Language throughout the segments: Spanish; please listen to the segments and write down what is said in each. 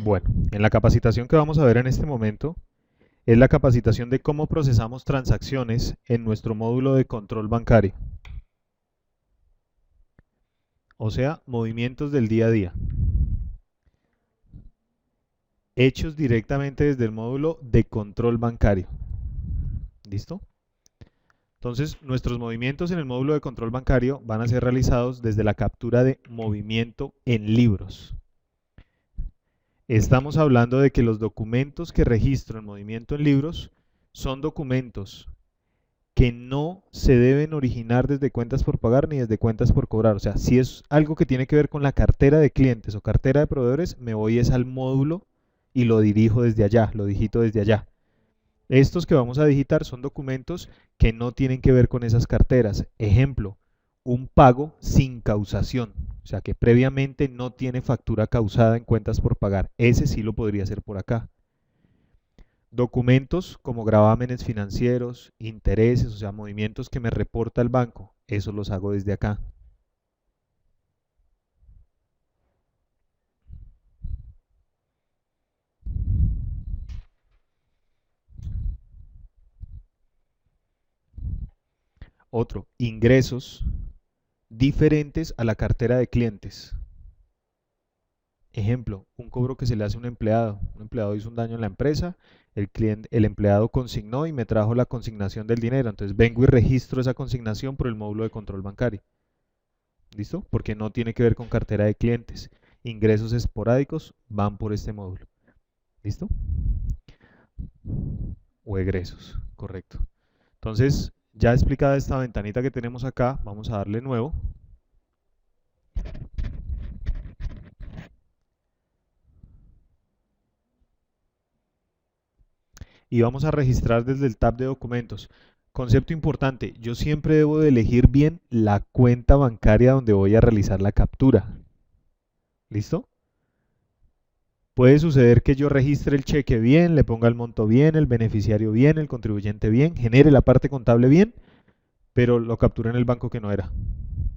Bueno, en la capacitación que vamos a ver en este momento es la capacitación de cómo procesamos transacciones en nuestro módulo de control bancario. O sea, movimientos del día a día. Hechos directamente desde el módulo de control bancario. ¿Listo? Entonces, nuestros movimientos en el módulo de control bancario van a ser realizados desde la captura de movimiento en libros. Estamos hablando de que los documentos que registro en movimiento en libros son documentos que no se deben originar desde cuentas por pagar ni desde cuentas por cobrar. O sea, si es algo que tiene que ver con la cartera de clientes o cartera de proveedores, me voy es al módulo y lo dirijo desde allá, lo digito desde allá. Estos que vamos a digitar son documentos que no tienen que ver con esas carteras. Ejemplo, un pago sin causación, o sea que previamente no tiene factura causada en cuentas por pagar. Ese sí lo podría hacer por acá. Documentos como gravámenes financieros, intereses, o sea, movimientos que me reporta el banco, eso los hago desde acá. Otro, ingresos diferentes a la cartera de clientes. Ejemplo, un cobro que se le hace a un empleado. Un empleado hizo un daño en la empresa, el empleado consignó y me trajo la consignación del dinero. Entonces vengo y registro esa consignación por el módulo de control bancario. ¿Listo? Porque no tiene que ver con cartera de clientes. Ingresos esporádicos van por este módulo. ¿Listo? O egresos, correcto. Entonces, ya explicada esta ventanita que tenemos acá, vamos a darle nuevo. Y vamos a registrar desde el tab de documentos. Concepto importante, yo siempre debo de elegir bien la cuenta bancaria donde voy a realizar la captura. ¿Listo? Puede suceder que yo registre el cheque bien, le ponga el monto bien, el beneficiario bien, el contribuyente bien, genere la parte contable bien, pero lo capturé en el banco que no era.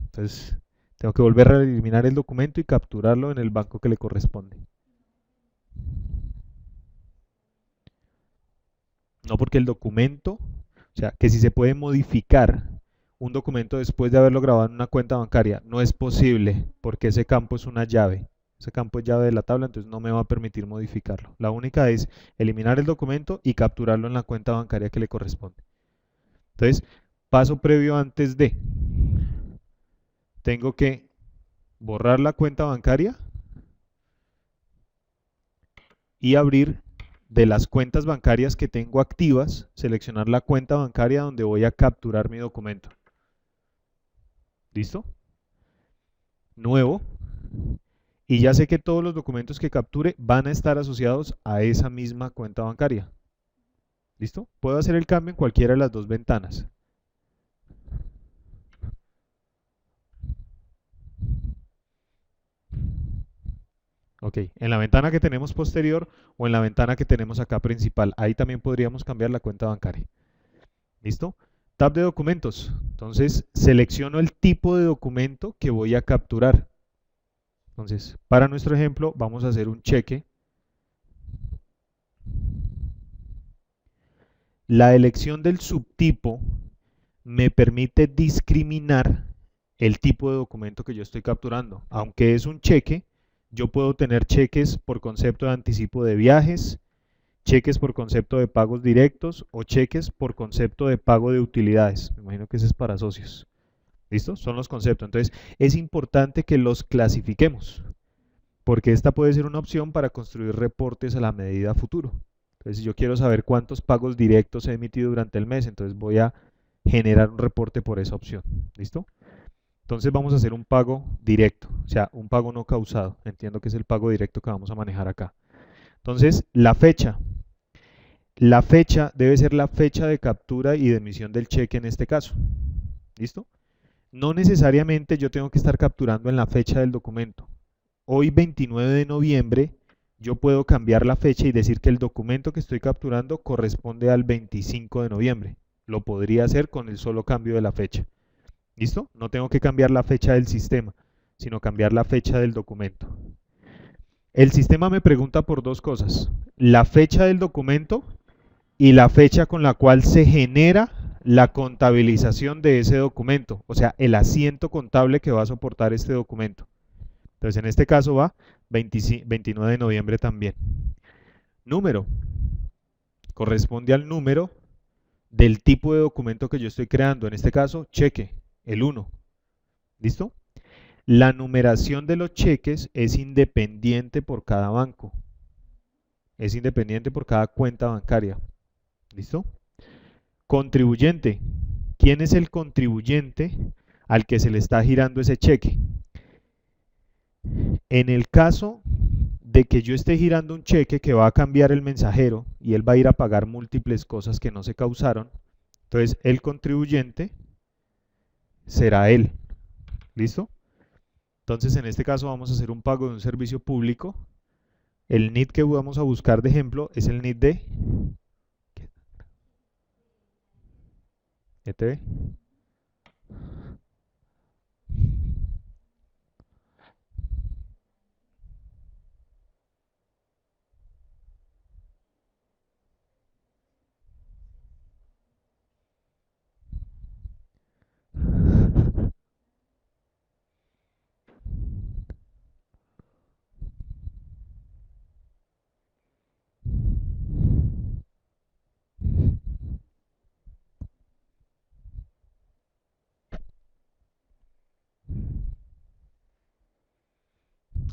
Entonces, tengo que volver a eliminar el documento y capturarlo en el banco que le corresponde. No porque el documento, o sea, que si se puede modificar un documento después de haberlo grabado en una cuenta bancaria, no es posible porque ese campo es una llave. Ese campo es llave de la tabla, entonces no me va a permitir modificarlo. La única es eliminar el documento y capturarlo en la cuenta bancaria que le corresponde. Entonces, paso previo antes de. Tengo que borrar la cuenta bancaria y abrir de las cuentas bancarias que tengo activas, seleccionar la cuenta bancaria donde voy a capturar mi documento. ¿Listo? Nuevo. Y ya sé que todos los documentos que capture van a estar asociados a esa misma cuenta bancaria. ¿Listo? Puedo hacer el cambio en cualquiera de las dos ventanas. Ok, en la ventana que tenemos posterior o en la ventana que tenemos acá principal. Ahí también podríamos cambiar la cuenta bancaria. ¿Listo? Tab de documentos. Entonces, selecciono el tipo de documento que voy a capturar. Entonces, para nuestro ejemplo, vamos a hacer un cheque. La elección del subtipo me permite discriminar el tipo de documento que yo estoy capturando. Aunque es un cheque, yo puedo tener cheques por concepto de anticipo de viajes, cheques por concepto de pagos directos o cheques por concepto de pago de utilidades. Me imagino que ese es para socios. ¿Listo? Son los conceptos. Entonces, es importante que los clasifiquemos, porque esta puede ser una opción para construir reportes a la medida a futuro. Entonces, si yo quiero saber cuántos pagos directos he emitido durante el mes, entonces voy a generar un reporte por esa opción. ¿Listo? Entonces vamos a hacer un pago directo, o sea, un pago no causado. Entiendo que es el pago directo que vamos a manejar acá. Entonces, la fecha. La fecha debe ser la fecha de captura y de emisión del cheque en este caso. ¿Listo? No necesariamente yo tengo que estar capturando en la fecha del documento. Hoy 29 de noviembre yo puedo cambiar la fecha y decir que el documento que estoy capturando corresponde al 25 de noviembre. Lo podría hacer con el solo cambio de la fecha. ¿Listo? No tengo que cambiar la fecha del sistema, sino cambiar la fecha del documento. El sistema me pregunta por dos cosas: la fecha del documento y la fecha con la cual se genera la contabilización de ese documento, o sea, el asiento contable que va a soportar este documento. Entonces, en este caso va 29 de noviembre también. Número. Corresponde al número del tipo de documento que yo estoy creando. En este caso, cheque, el 1. ¿Listo? La numeración de los cheques es independiente por cada banco. Es independiente por cada cuenta bancaria. ¿Listo? Contribuyente. ¿Quién es el contribuyente al que se le está girando ese cheque? En el caso de que yo esté girando un cheque que va a cambiar el mensajero y él va a ir a pagar múltiples cosas que no se causaron, entonces el contribuyente será él. ¿Listo? Entonces en este caso vamos a hacer un pago de un servicio público. El NID que vamos a buscar de ejemplo es el NID de ETB.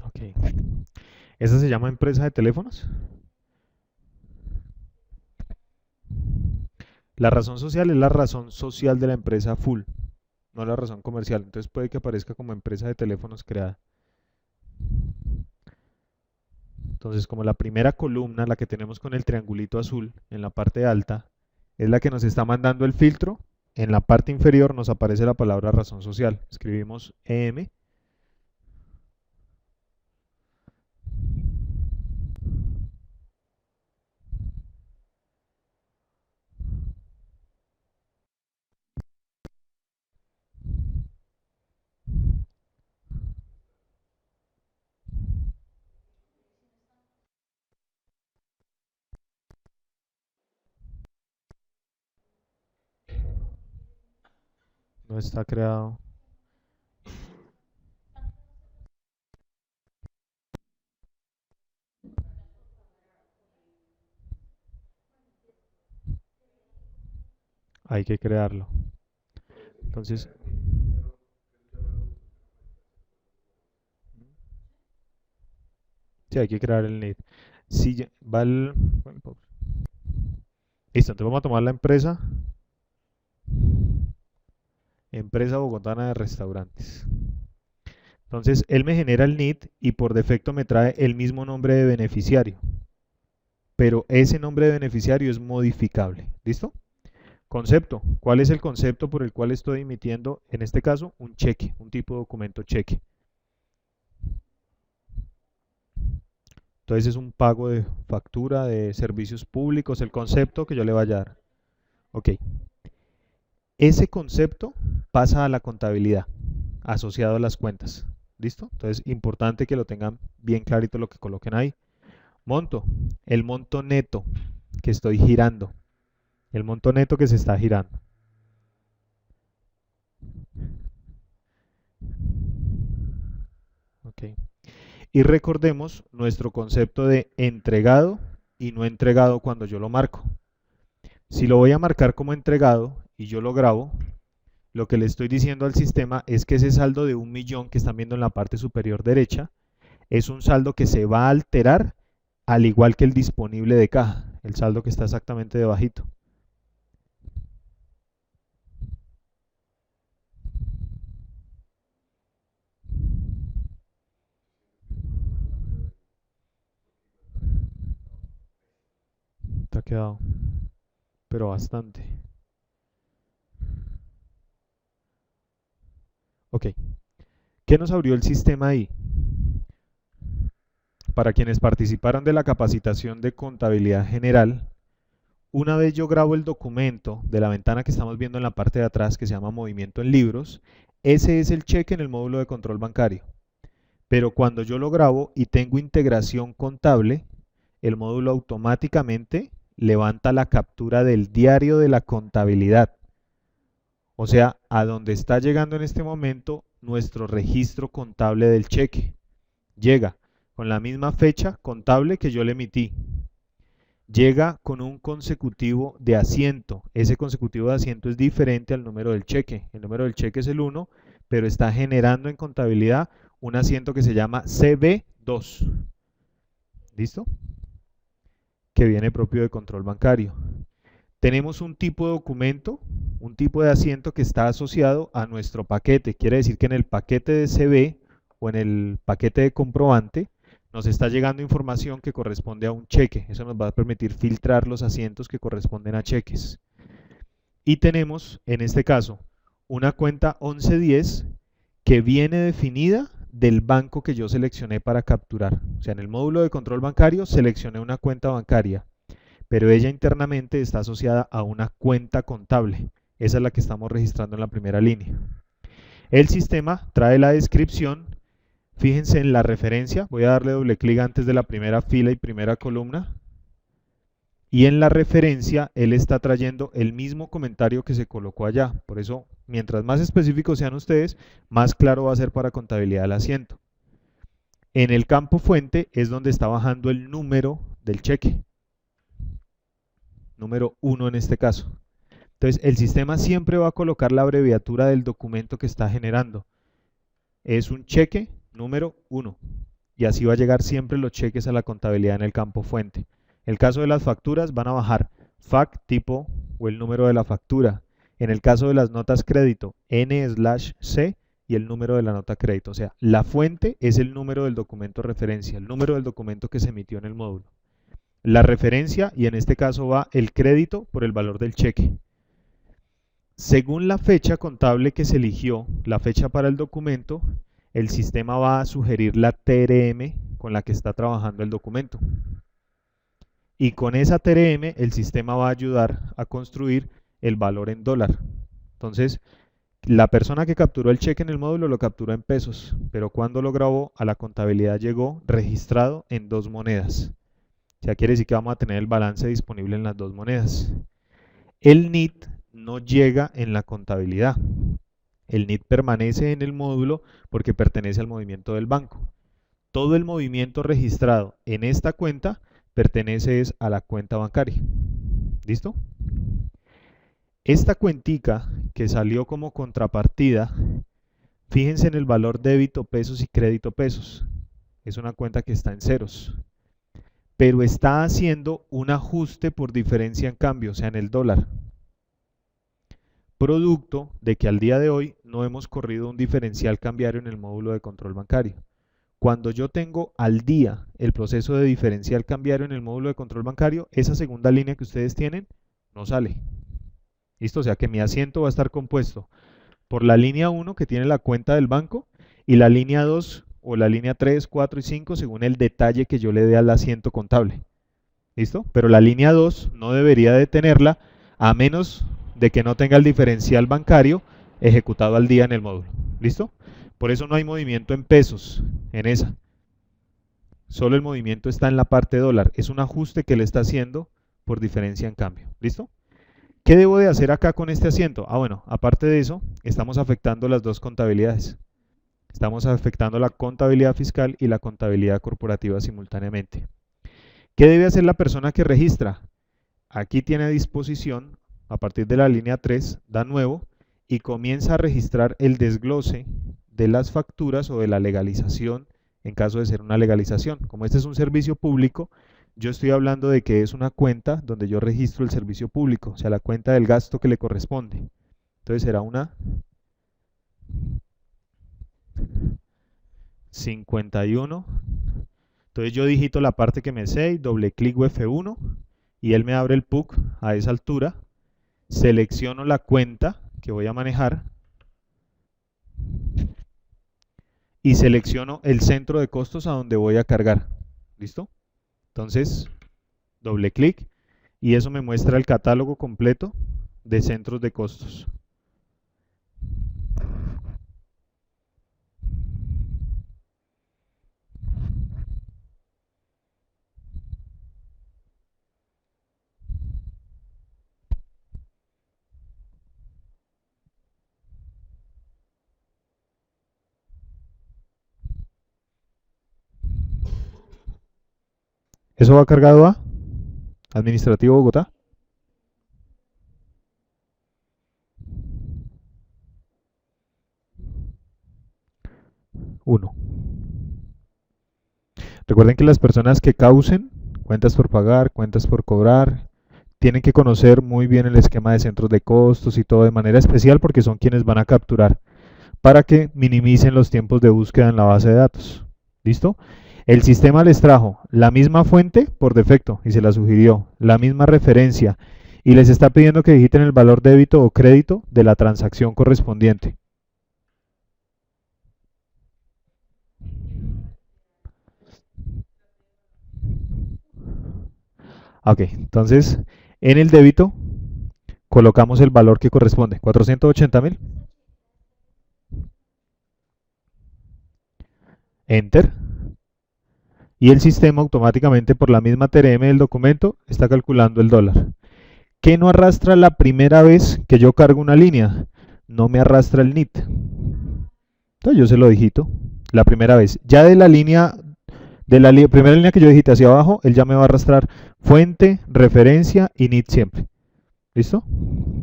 Ok. ¿Esa se llama empresa de teléfonos? La razón social es la razón social de la empresa full, no la razón comercial. Entonces puede que aparezca como empresa de teléfonos creada. Entonces, como la primera columna, la que tenemos con el triangulito azul en la parte alta, es la que nos está mandando el filtro, en la parte inferior nos aparece la palabra razón social. Escribimos EM. No está creado. Hay que crearlo. Entonces, sí, hay que crear el NID. Si va el... Listo, entonces vamos a tomar la empresa. Empresa Bogotana de Restaurantes. Entonces, él me genera el NID y por defecto me trae el mismo nombre de beneficiario. Pero ese nombre de beneficiario es modificable. ¿Listo? Concepto. ¿Cuál es el concepto por el cual estoy emitiendo, en este caso, un cheque, un tipo de documento cheque? Entonces es un pago de factura de servicios públicos, el concepto que yo le vaya a dar. Ok. Ese concepto pasa a la contabilidad, asociado a las cuentas. ¿Listo? Entonces, importante que lo tengan bien clarito lo que coloquen ahí. Monto. El monto neto que estoy girando. El monto neto que se está girando. Ok. Y recordemos nuestro concepto de entregado y no entregado cuando yo lo marco. Si lo voy a marcar como entregado y yo lo grabo, lo que le estoy diciendo al sistema es que ese saldo de 1.000.000 que están viendo en la parte superior derecha es un saldo que se va a alterar al igual que el disponible de caja, el saldo que está exactamente debajito. Te ha quedado, pero bastante. Ok, ¿qué nos abrió el sistema ahí? Para quienes participaron de la capacitación de contabilidad general, una vez yo grabo el documento de la ventana que estamos viendo en la parte de atrás, que se llama movimiento en libros, ese es el cheque en el módulo de control bancario. Pero cuando yo lo grabo y tengo integración contable, el módulo automáticamente levanta la captura del diario de la contabilidad. O sea, a donde está llegando en este momento nuestro registro contable del cheque. Llega con la misma fecha contable que yo le emití. Llega con un consecutivo de asiento. Ese consecutivo de asiento es diferente al número del cheque. El número del cheque es el 1, pero está generando en contabilidad un asiento que se llama CB2. ¿Listo? Que viene propio de control bancario. Tenemos un tipo de documento, un tipo de asiento que está asociado a nuestro paquete. Quiere decir que en el paquete de CB o en el paquete de comprobante nos está llegando información que corresponde a un cheque. Eso nos va a permitir filtrar los asientos que corresponden a cheques. Y tenemos, en este caso, una cuenta 1110 que viene definida del banco que yo seleccioné para capturar. O sea, en el módulo de control bancario seleccioné una cuenta bancaria, pero ella internamente está asociada a una cuenta contable. Esa es la que estamos registrando en la primera línea. El sistema trae la descripción. Fíjense en la referencia. Voy a darle doble clic antes de la primera fila y primera columna. Y en la referencia, él está trayendo el mismo comentario que se colocó allá. Por eso, mientras más específicos sean ustedes, más claro va a ser para contabilidad del asiento. En el campo fuente es donde está bajando el número del cheque. Número 1 en este caso. Entonces, el sistema siempre va a colocar la abreviatura del documento que está generando. Es un cheque número 1. Y así va a llegar siempre los cheques a la contabilidad en el campo fuente. En el caso de las facturas van a bajar FAC, tipo o el número de la factura. En el caso de las notas crédito, N/C y el número de la nota crédito. O sea, la fuente es el número del documento referencia, el número del documento que se emitió en el módulo. La referencia, y en este caso va el crédito por el valor del cheque. Según la fecha contable que se eligió, la fecha para el documento, el sistema va a sugerir la TRM con la que está trabajando el documento. Y con esa TRM el sistema va a ayudar a construir el valor en dólar. Entonces, la persona que capturó el cheque en el módulo lo capturó en pesos, pero cuando lo grabó a la contabilidad llegó registrado en 2 monedas. O sea, quiere decir que vamos a tener el balance disponible en las 2 monedas. El NIT no llega en la contabilidad. El NIT permanece en el módulo porque pertenece al movimiento del banco. Todo el movimiento registrado en esta cuenta pertenece a la cuenta bancaria. ¿Listo? Esta cuentica que salió como contrapartida, fíjense en el valor débito pesos y crédito pesos. Es una cuenta que está en ceros. Pero está haciendo un ajuste por diferencia en cambio, o sea, en el dólar. Producto de que al día de hoy no hemos corrido un diferencial cambiario en el módulo de control bancario. Cuando yo tengo al día el proceso de diferencial cambiario en el módulo de control bancario, esa segunda línea que ustedes tienen no sale. ¿Listo? O sea que mi asiento va a estar compuesto por la línea 1 que tiene la cuenta del banco y la línea 2 o la línea 3, 4 y 5 según el detalle que yo le dé al asiento contable. ¿Listo? Pero la línea 2 no debería de tenerla a menos de que no tenga el diferencial bancario ejecutado al día en el módulo. ¿Listo? Por eso no hay movimiento en pesos en esa. Solo el movimiento está en la parte dólar. Es un ajuste que le está haciendo por diferencia en cambio. ¿Listo? ¿Qué debo de hacer acá con este asiento? Bueno, aparte de eso, estamos afectando las dos contabilidades. Estamos afectando la contabilidad fiscal y la contabilidad corporativa simultáneamente. ¿Qué debe hacer la persona que registra? Aquí tiene a disposición, a partir de la línea 3, da nuevo y comienza a registrar el desglose de las facturas o de la legalización en caso de ser una legalización. Como este es un servicio público, yo estoy hablando de que es una cuenta donde yo registro el servicio público, o sea, la cuenta del gasto que le corresponde. Entonces será una 51. Entonces yo digito la parte que me sé, doble clic o F1 y él me abre el PUC a esa altura. Selecciono la cuenta que voy a manejar y selecciono el centro de costos a donde voy a cargar. ¿Listo? Entonces, doble clic y eso me muestra el catálogo completo de centros de costos. ¿Eso va cargado a Administrativo Bogotá? Uno. Recuerden que las personas que causen cuentas por pagar, cuentas por cobrar, tienen que conocer muy bien el esquema de centros de costos y todo de manera especial porque son quienes van a capturar para que minimicen los tiempos de búsqueda en la base de datos. ¿Listo? El sistema les trajo la misma fuente por defecto y se la sugirió, la misma referencia y les está pidiendo que digiten el valor débito o crédito de la transacción correspondiente. Ok, entonces en el débito colocamos el valor que corresponde, 480.000. Enter. Y el sistema automáticamente por la misma TRM del documento está calculando el dólar. ¿Qué no arrastra la primera vez que yo cargo una línea? No me arrastra el NIT. Entonces yo se lo digito la primera vez. Ya de la línea, primera línea que yo digite hacia abajo, él ya me va a arrastrar fuente, referencia y NIT siempre. ¿Listo?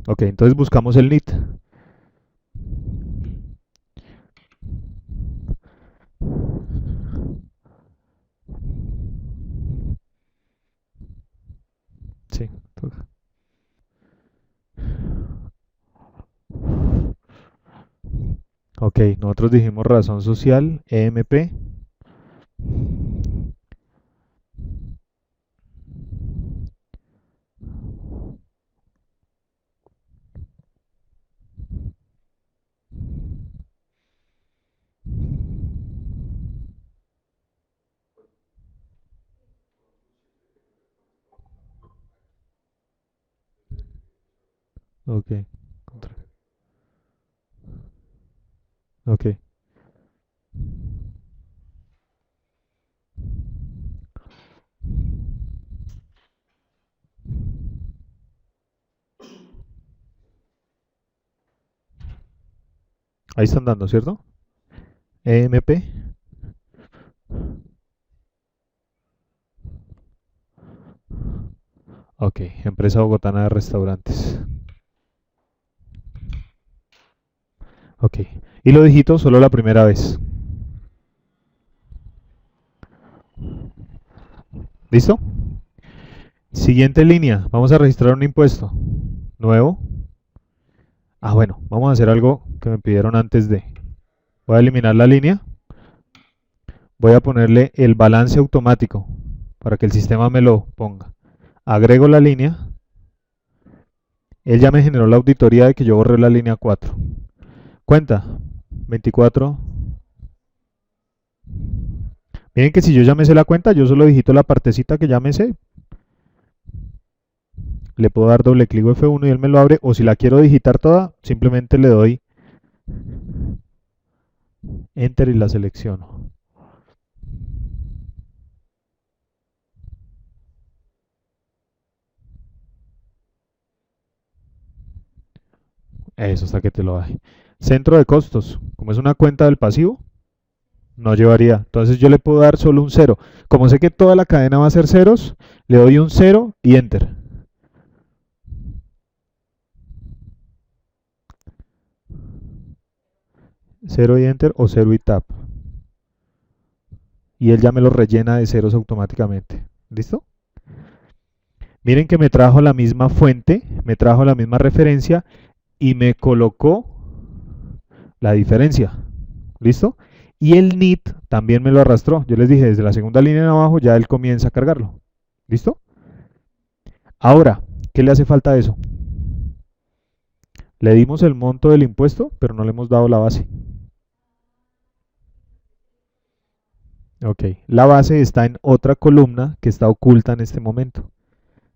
Ok, entonces buscamos el NIT. Sí. Ok, nosotros dijimos razón social, EMP. Ok. Ok. Ahí están dando, ¿cierto? EMP. Ok, Empresa Bogotana de Restaurantes. Ok, y lo digito solo la primera vez. ¿Listo? Siguiente línea, vamos a registrar un impuesto. Nuevo. Ah, bueno, vamos a hacer algo que me pidieron antes de. Voy a eliminar la línea. Voy a ponerle el balance automático para que el sistema me lo ponga. Agrego la línea. Él ya me generó la auditoría de que yo borré la línea 4. Cuenta. 24. Miren que si yo ya me sé la cuenta, yo solo digito la partecita que ya me sé. Le puedo dar doble clic o F1 y él me lo abre. O si la quiero digitar toda, simplemente le doy Enter y la selecciono. Eso hasta que te lo baje. Centro de costos. Como es una cuenta del pasivo, no llevaría. Entonces yo le puedo dar solo un 0. Como sé que toda la cadena va a ser ceros, le doy un 0 y Enter. Cero y Enter o 0 y Tab. Y él ya me lo rellena de ceros automáticamente. ¿Listo? Miren que me trajo la misma fuente, me trajo la misma referencia y me colocó la diferencia. ¿Listo? Y el NIT también me lo arrastró. Yo les dije, desde la segunda línea en abajo ya él comienza a cargarlo. ¿Listo? Ahora, ¿qué le hace falta a eso? Le dimos el monto del impuesto, pero no le hemos dado la base. Ok, la base está en otra columna que está oculta en este momento.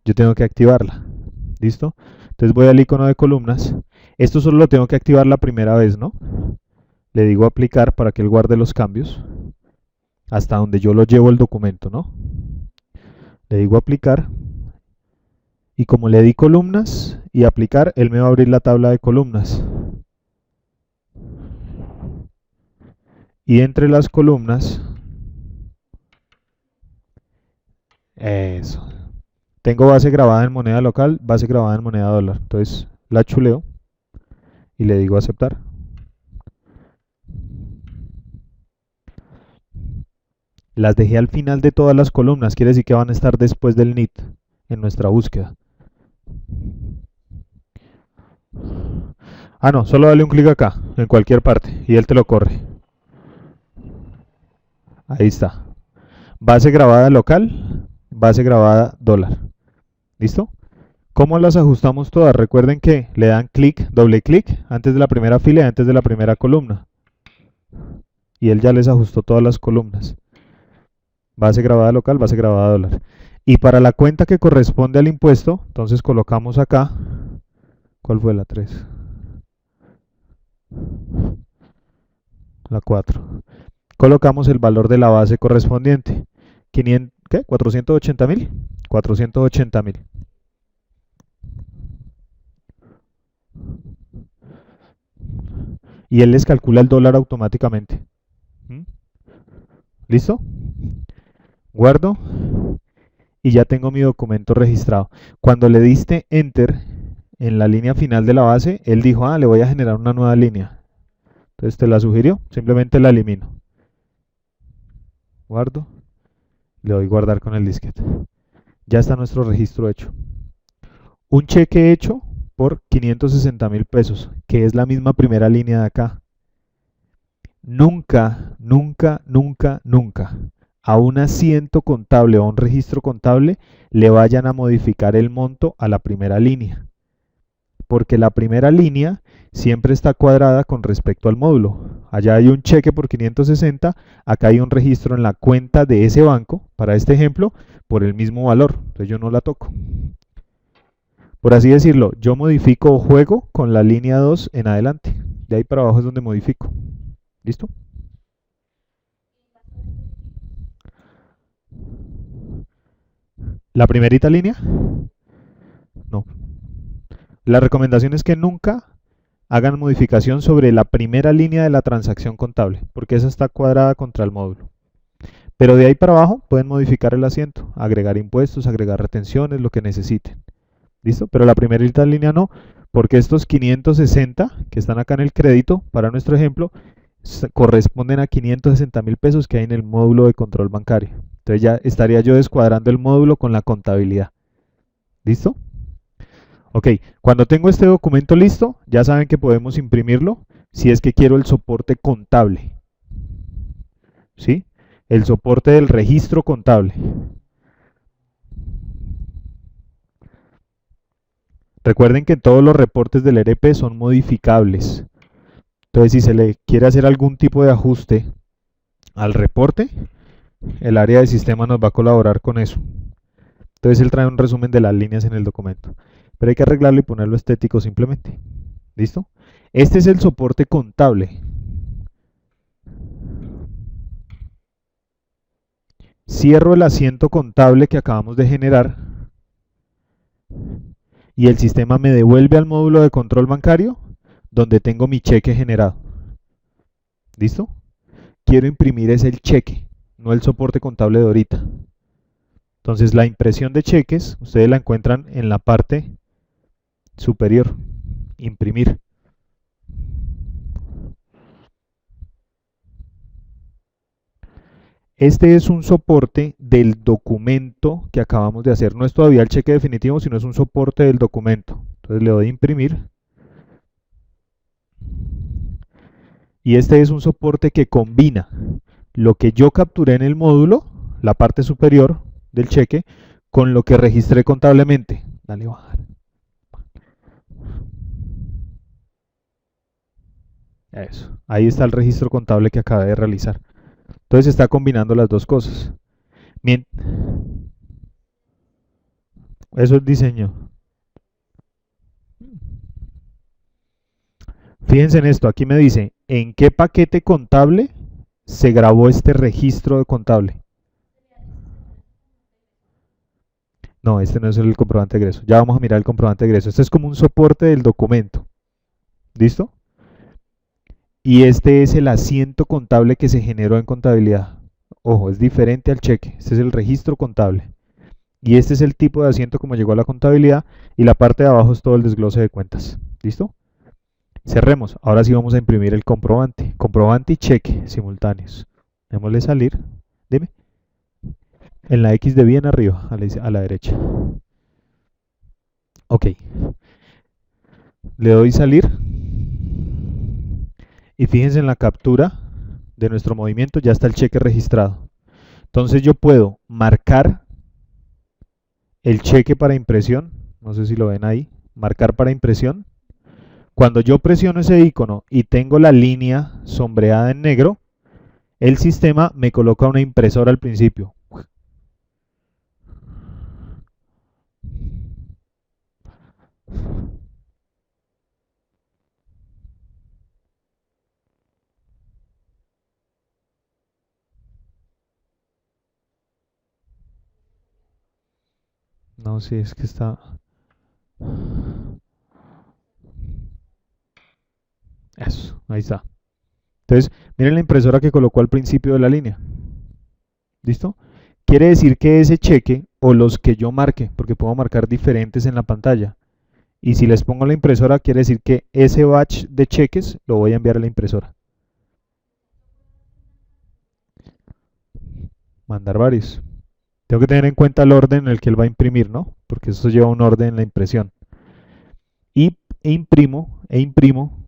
Yo tengo que activarla. ¿Listo? Entonces voy al icono de columnas. Esto solo lo tengo que activar la primera vez, ¿no? Le digo aplicar para que él guarde los cambios hasta donde yo lo llevo el documento, ¿no? Le digo aplicar y como le di columnas y aplicar, él me va a abrir la tabla de columnas. Y entre las columnas, Eso. Tengo base grabada en moneda local, base grabada en moneda dólar. Entonces la chuleo y le digo aceptar. Las dejé al final de todas las columnas, quiere decir que van a estar después del NIT en nuestra búsqueda. Ah, no, solo dale un clic acá, en cualquier parte, y él te lo corre. Ahí está. Base grabada local, base grabada dólar. ¿Listo? ¿Cómo las ajustamos todas? Recuerden que le dan clic, doble clic, antes de la primera fila y antes de la primera columna. Y él ya les ajustó todas las columnas. Base grabada local, base grabada dólar. Y para la cuenta que corresponde al impuesto, entonces colocamos acá. ¿Cuál fue la 3? La 4. Colocamos el valor de la base correspondiente. 500, ¿qué? 480.000. 480.000. Y él les calcula el dólar automáticamente. ¿Listo? Guardo y ya tengo mi documento registrado. Cuando le diste Enter en la línea final de la base, él dijo, ah, le voy a generar una nueva línea. Entonces te la sugirió, simplemente la elimino. Guardo, le doy guardar con el disquete. Ya está nuestro registro hecho. Un cheque hecho por 560.000 pesos, que es la misma primera línea de acá. Nunca, nunca, nunca, nunca a un asiento contable o a un registro contable le vayan a modificar el monto a la primera línea. Porque la primera línea siempre está cuadrada con respecto al módulo. Allá hay un cheque por 560, acá hay un registro en la cuenta de ese banco, para este ejemplo, por el mismo valor. Entonces yo no la toco. Por así decirlo, yo modifico o juego con la línea 2 en adelante. De ahí para abajo es donde modifico. ¿Listo? ¿La primerita línea? No. La recomendación es que nunca hagan modificación sobre la primera línea de la transacción contable, porque esa está cuadrada contra el módulo. Pero de ahí para abajo pueden modificar el asiento, agregar impuestos, agregar retenciones, lo que necesiten. ¿Listo? Pero la primerita línea no, porque estos 560 que están acá en el crédito, para nuestro ejemplo, corresponden a 560.000 pesos que hay en el módulo de control bancario. Entonces ya estaría yo descuadrando el módulo con la contabilidad. ¿Listo? Ok, cuando tengo este documento listo, ya saben que podemos imprimirlo si es que quiero el soporte contable. ¿Sí? El soporte del registro contable. Recuerden que todos los reportes del ERP son modificables. Entonces, si se le quiere hacer algún tipo de ajuste al reporte, el área de sistema nos va a colaborar con eso. Entonces, él trae un resumen de las líneas en el documento. Pero hay que arreglarlo y ponerlo estético simplemente. ¿Listo? Este es el soporte contable. Cierro el asiento contable que acabamos de generar y el sistema me devuelve al módulo de control bancario donde tengo mi cheque generado. ¿Listo? Quiero imprimir es el cheque, no el soporte contable de ahorita. Entonces la impresión de cheques, ustedes la encuentran en la parte superior, imprimir. Este es un soporte del documento que acabamos de hacer. No es todavía el cheque definitivo, sino es un soporte del documento. Entonces le doy a imprimir. Y este es un soporte que combina lo que yo capturé en el módulo, la parte superior del cheque, con lo que registré contablemente. Dale bajar. Eso. Ahí está el registro contable que acabé de realizar. Entonces está combinando las dos cosas. Eso es diseño. Fíjense en esto, aquí me dice, ¿en qué paquete contable se grabó este registro de contable? No, este no es el comprobante de egreso. Ya vamos a mirar el comprobante de egreso. Este es como un soporte del documento. ¿Listo? Y este es el asiento contable que se generó en contabilidad. Ojo, es diferente al cheque. Este es el registro contable. Y este es el tipo de asiento como llegó a la contabilidad y la parte de abajo es todo el desglose de cuentas. ¿Listo? Cerremos. Ahora sí vamos a imprimir el comprobante. Comprobante y cheque simultáneos. Démosle salir. Dime. En la X de bien arriba, a la derecha. Ok. Le doy salir. Y fíjense en la captura de nuestro movimiento, ya está el cheque registrado. Entonces yo puedo marcar el cheque para impresión. No sé si lo ven ahí. Marcar para impresión. Cuando yo presiono ese icono y tengo la línea sombreada en negro, el sistema me coloca una impresora al principio. No, sí, es que está... Eso, ahí está. Entonces, miren la impresora que colocó al principio de la línea. ¿Listo? Quiere decir que ese cheque o los que yo marque, porque puedo marcar diferentes en la pantalla, y si les pongo la impresora, quiere decir que ese batch de cheques lo voy a enviar a la impresora. Mandar varios. Tengo que tener en cuenta el orden en el que él va a imprimir, ¿no? Porque eso lleva un orden en la impresión. Y imprimo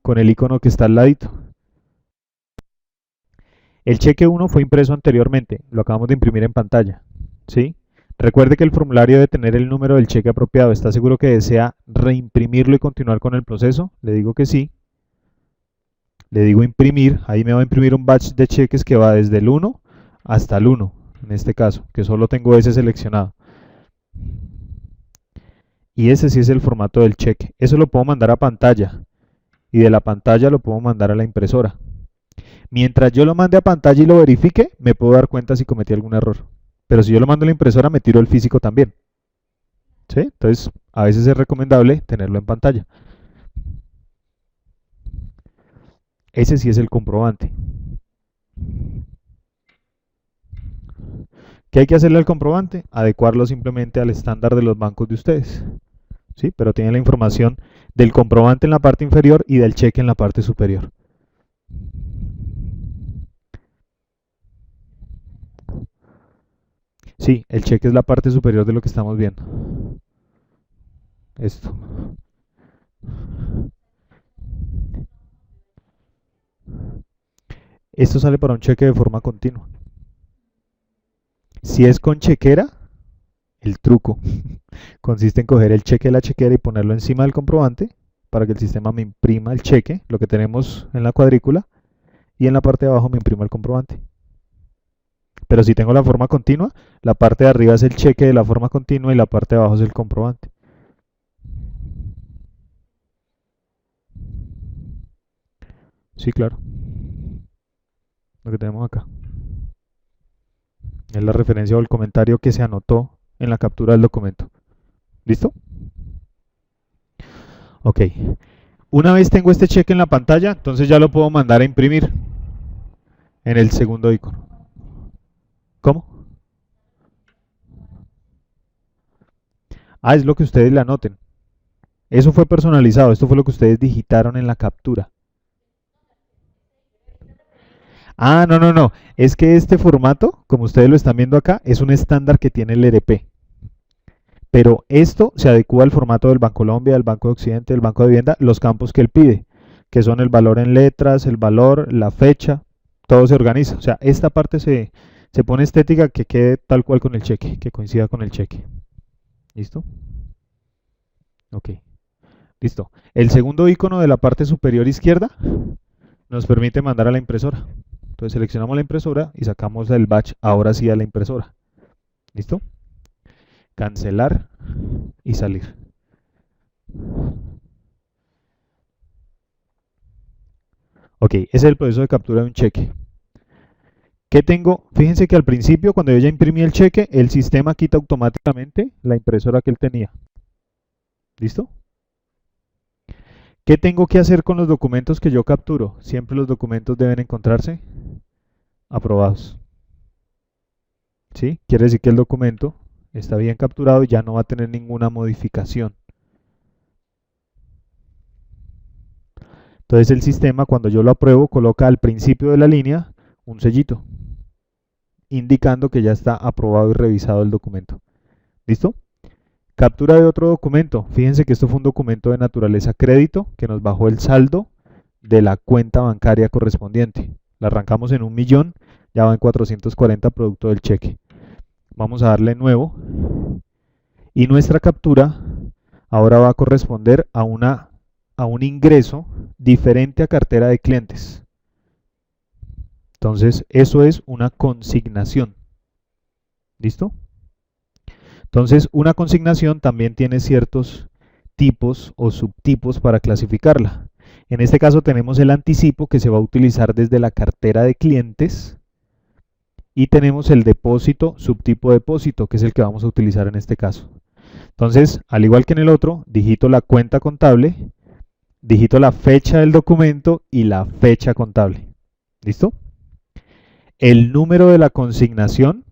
con el icono que está al ladito. El cheque 1 fue impreso anteriormente, lo acabamos de imprimir en pantalla. ¿Sí? Recuerde que el formulario debe tener el número del cheque apropiado. ¿Está seguro que desea reimprimirlo y continuar con el proceso? Le digo que sí. Le digo imprimir. Ahí me va a imprimir un batch de cheques que va desde el 1 hasta el 1, en este caso, que solo tengo ese seleccionado. Y ese sí es el formato del cheque. Eso lo puedo mandar a pantalla. Y de la pantalla lo puedo mandar a la impresora. Mientras yo lo mande a pantalla y lo verifique, me puedo dar cuenta si cometí algún error. Pero si yo lo mando a la impresora, me tiro el físico también. ¿Sí? Entonces, a veces es recomendable tenerlo en pantalla. Ese sí es el comprobante. ¿Qué hay que hacerle al comprobante? Adecuarlo simplemente al estándar de los bancos de ustedes. ¿Sí? Pero tiene la información del comprobante en la parte inferior y del cheque en la parte superior. Sí, el cheque es la parte superior de lo que estamos viendo. Esto. Esto sale para un cheque de forma continua. Si es con chequera, el truco consiste en coger el cheque de la chequera y ponerlo encima del comprobante para que el sistema me imprima el cheque, lo que tenemos en la cuadrícula, y en la parte de abajo me imprima el comprobante. Pero si tengo la forma continua, la parte de arriba es el cheque de la forma continua y la parte de abajo es el comprobante. Sí, claro. Lo que tenemos acá. Es la referencia o el comentario que se anotó en la captura del documento. ¿Listo? Ok. Una vez tengo este cheque en la pantalla, entonces ya lo puedo mandar a imprimir en el segundo icono. ¿Cómo? Ah, es lo que ustedes le anoten. Eso fue personalizado, esto fue lo que ustedes digitaron en la captura. Ah, no, no, no. Es que este formato, como ustedes lo están viendo acá, es un estándar que tiene el ERP. Pero esto se adecua al formato del Bancolombia, del Banco de Occidente, del Banco de Vivienda, los campos que él pide, que son el valor en letras, el valor, la fecha, todo se organiza. O sea, esta parte se pone estética que quede tal cual con el cheque, que coincida con el cheque. ¿Listo? Ok, listo. El segundo icono de la parte superior izquierda nos permite mandar a la impresora. Entonces seleccionamos la impresora y sacamos el batch ahora sí a la impresora. ¿Listo? Cancelar y salir. Ok, ese es el proceso de captura de un cheque. ¿Qué tengo? Fíjense que al principio, cuando yo ya imprimí el cheque, el sistema quita automáticamente la impresora que él tenía. ¿Listo? ¿Qué tengo que hacer con los documentos que yo capturo? Siempre los documentos deben encontrarse aprobados. ¿Sí? Quiere decir que el documento está bien capturado y ya no va a tener ninguna modificación. Entonces el sistema, cuando yo lo apruebo, coloca al principio de la línea un sellito, indicando que ya está aprobado y revisado el documento. ¿Listo? Captura de otro documento. Fíjense que esto fue un documento de naturaleza crédito que nos bajó el saldo de la cuenta bancaria correspondiente. La arrancamos en 1.000.000, ya va en 440 producto del cheque. Vamos a darle nuevo. Y nuestra captura ahora va a corresponder a un ingreso diferente a cartera de clientes. Entonces, eso es una consignación. ¿Listo? Entonces, una consignación también tiene ciertos tipos o subtipos para clasificarla. En este caso tenemos el anticipo que se va a utilizar desde la cartera de clientes y tenemos el depósito, subtipo depósito, que es el que vamos a utilizar en este caso. Entonces, al igual que en el otro, digito la cuenta contable, digito la fecha del documento y la fecha contable. ¿Listo? El número de la consignación,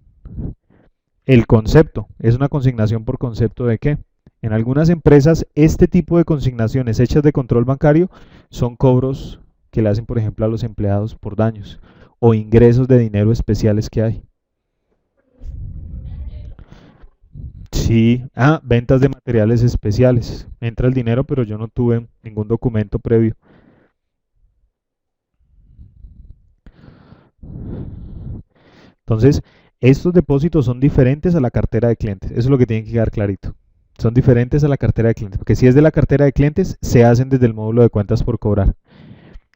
el concepto. ¿Es una consignación por concepto de qué? En algunas empresas, este tipo de consignaciones hechas de control bancario son cobros que le hacen, por ejemplo, a los empleados por daños o ingresos de dinero especiales que hay. Sí, ventas de materiales especiales. Entra el dinero, pero yo no tuve ningún documento previo. Entonces, estos depósitos son diferentes a la cartera de clientes. Eso es lo que tiene que quedar clarito. Son diferentes a la cartera de clientes, porque si es de la cartera de clientes, se hacen desde el módulo de cuentas por cobrar.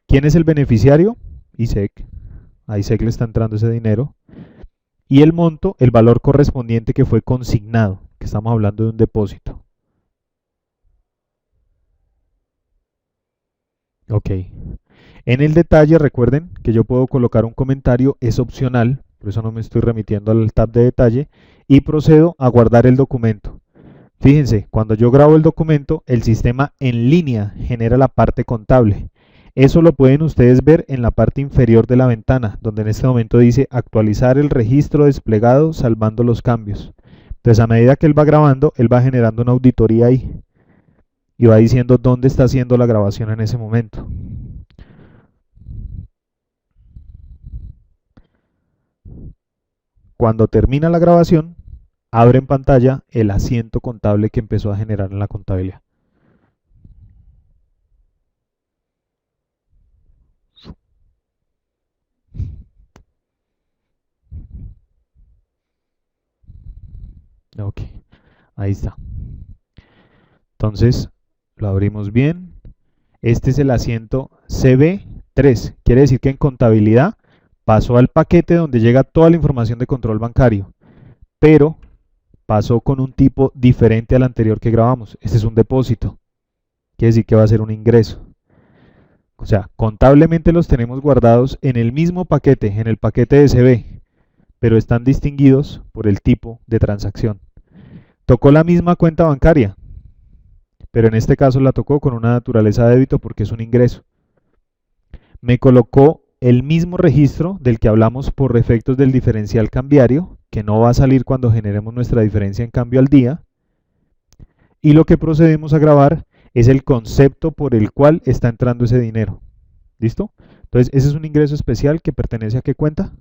¿Quién es el beneficiario? ISEC. A ISEC le está entrando ese dinero. Y el monto, el valor correspondiente que fue consignado, que estamos hablando de un depósito. Ok. En el detalle, recuerden que yo puedo colocar un comentario, es opcional, por eso no me estoy remitiendo al tab de detalle, y procedo a guardar el documento. Fíjense, cuando yo grabo el documento, el sistema en línea genera la parte contable. Eso lo pueden ustedes ver en la parte inferior de la ventana, donde en este momento dice actualizar el registro desplegado salvando los cambios. Entonces, a medida que él va grabando, él va generando una auditoría ahí y va diciendo dónde está haciendo la grabación en ese momento. Cuando termina la grabación, abre en pantalla el asiento contable que empezó a generar en la contabilidad. Ok, ahí está. Entonces, lo abrimos bien. Este es el asiento CB3. Quiere decir que en contabilidad pasó al paquete donde llega toda la información de control bancario, pero pasó con un tipo diferente al anterior que grabamos. Este es un depósito. Quiere decir que va a ser un ingreso. O sea, contablemente los tenemos guardados en el mismo paquete, en el paquete de CB, pero están distinguidos por el tipo de transacción. Tocó la misma cuenta bancaria, pero en este caso la tocó con una naturaleza de débito porque es un ingreso. Me colocó el mismo registro del que hablamos por efectos del diferencial cambiario, que no va a salir cuando generemos nuestra diferencia en cambio al día. Y lo que procedemos a grabar es el concepto por el cual está entrando ese dinero. ¿Listo? Entonces, ese es un ingreso especial que pertenece a qué cuenta.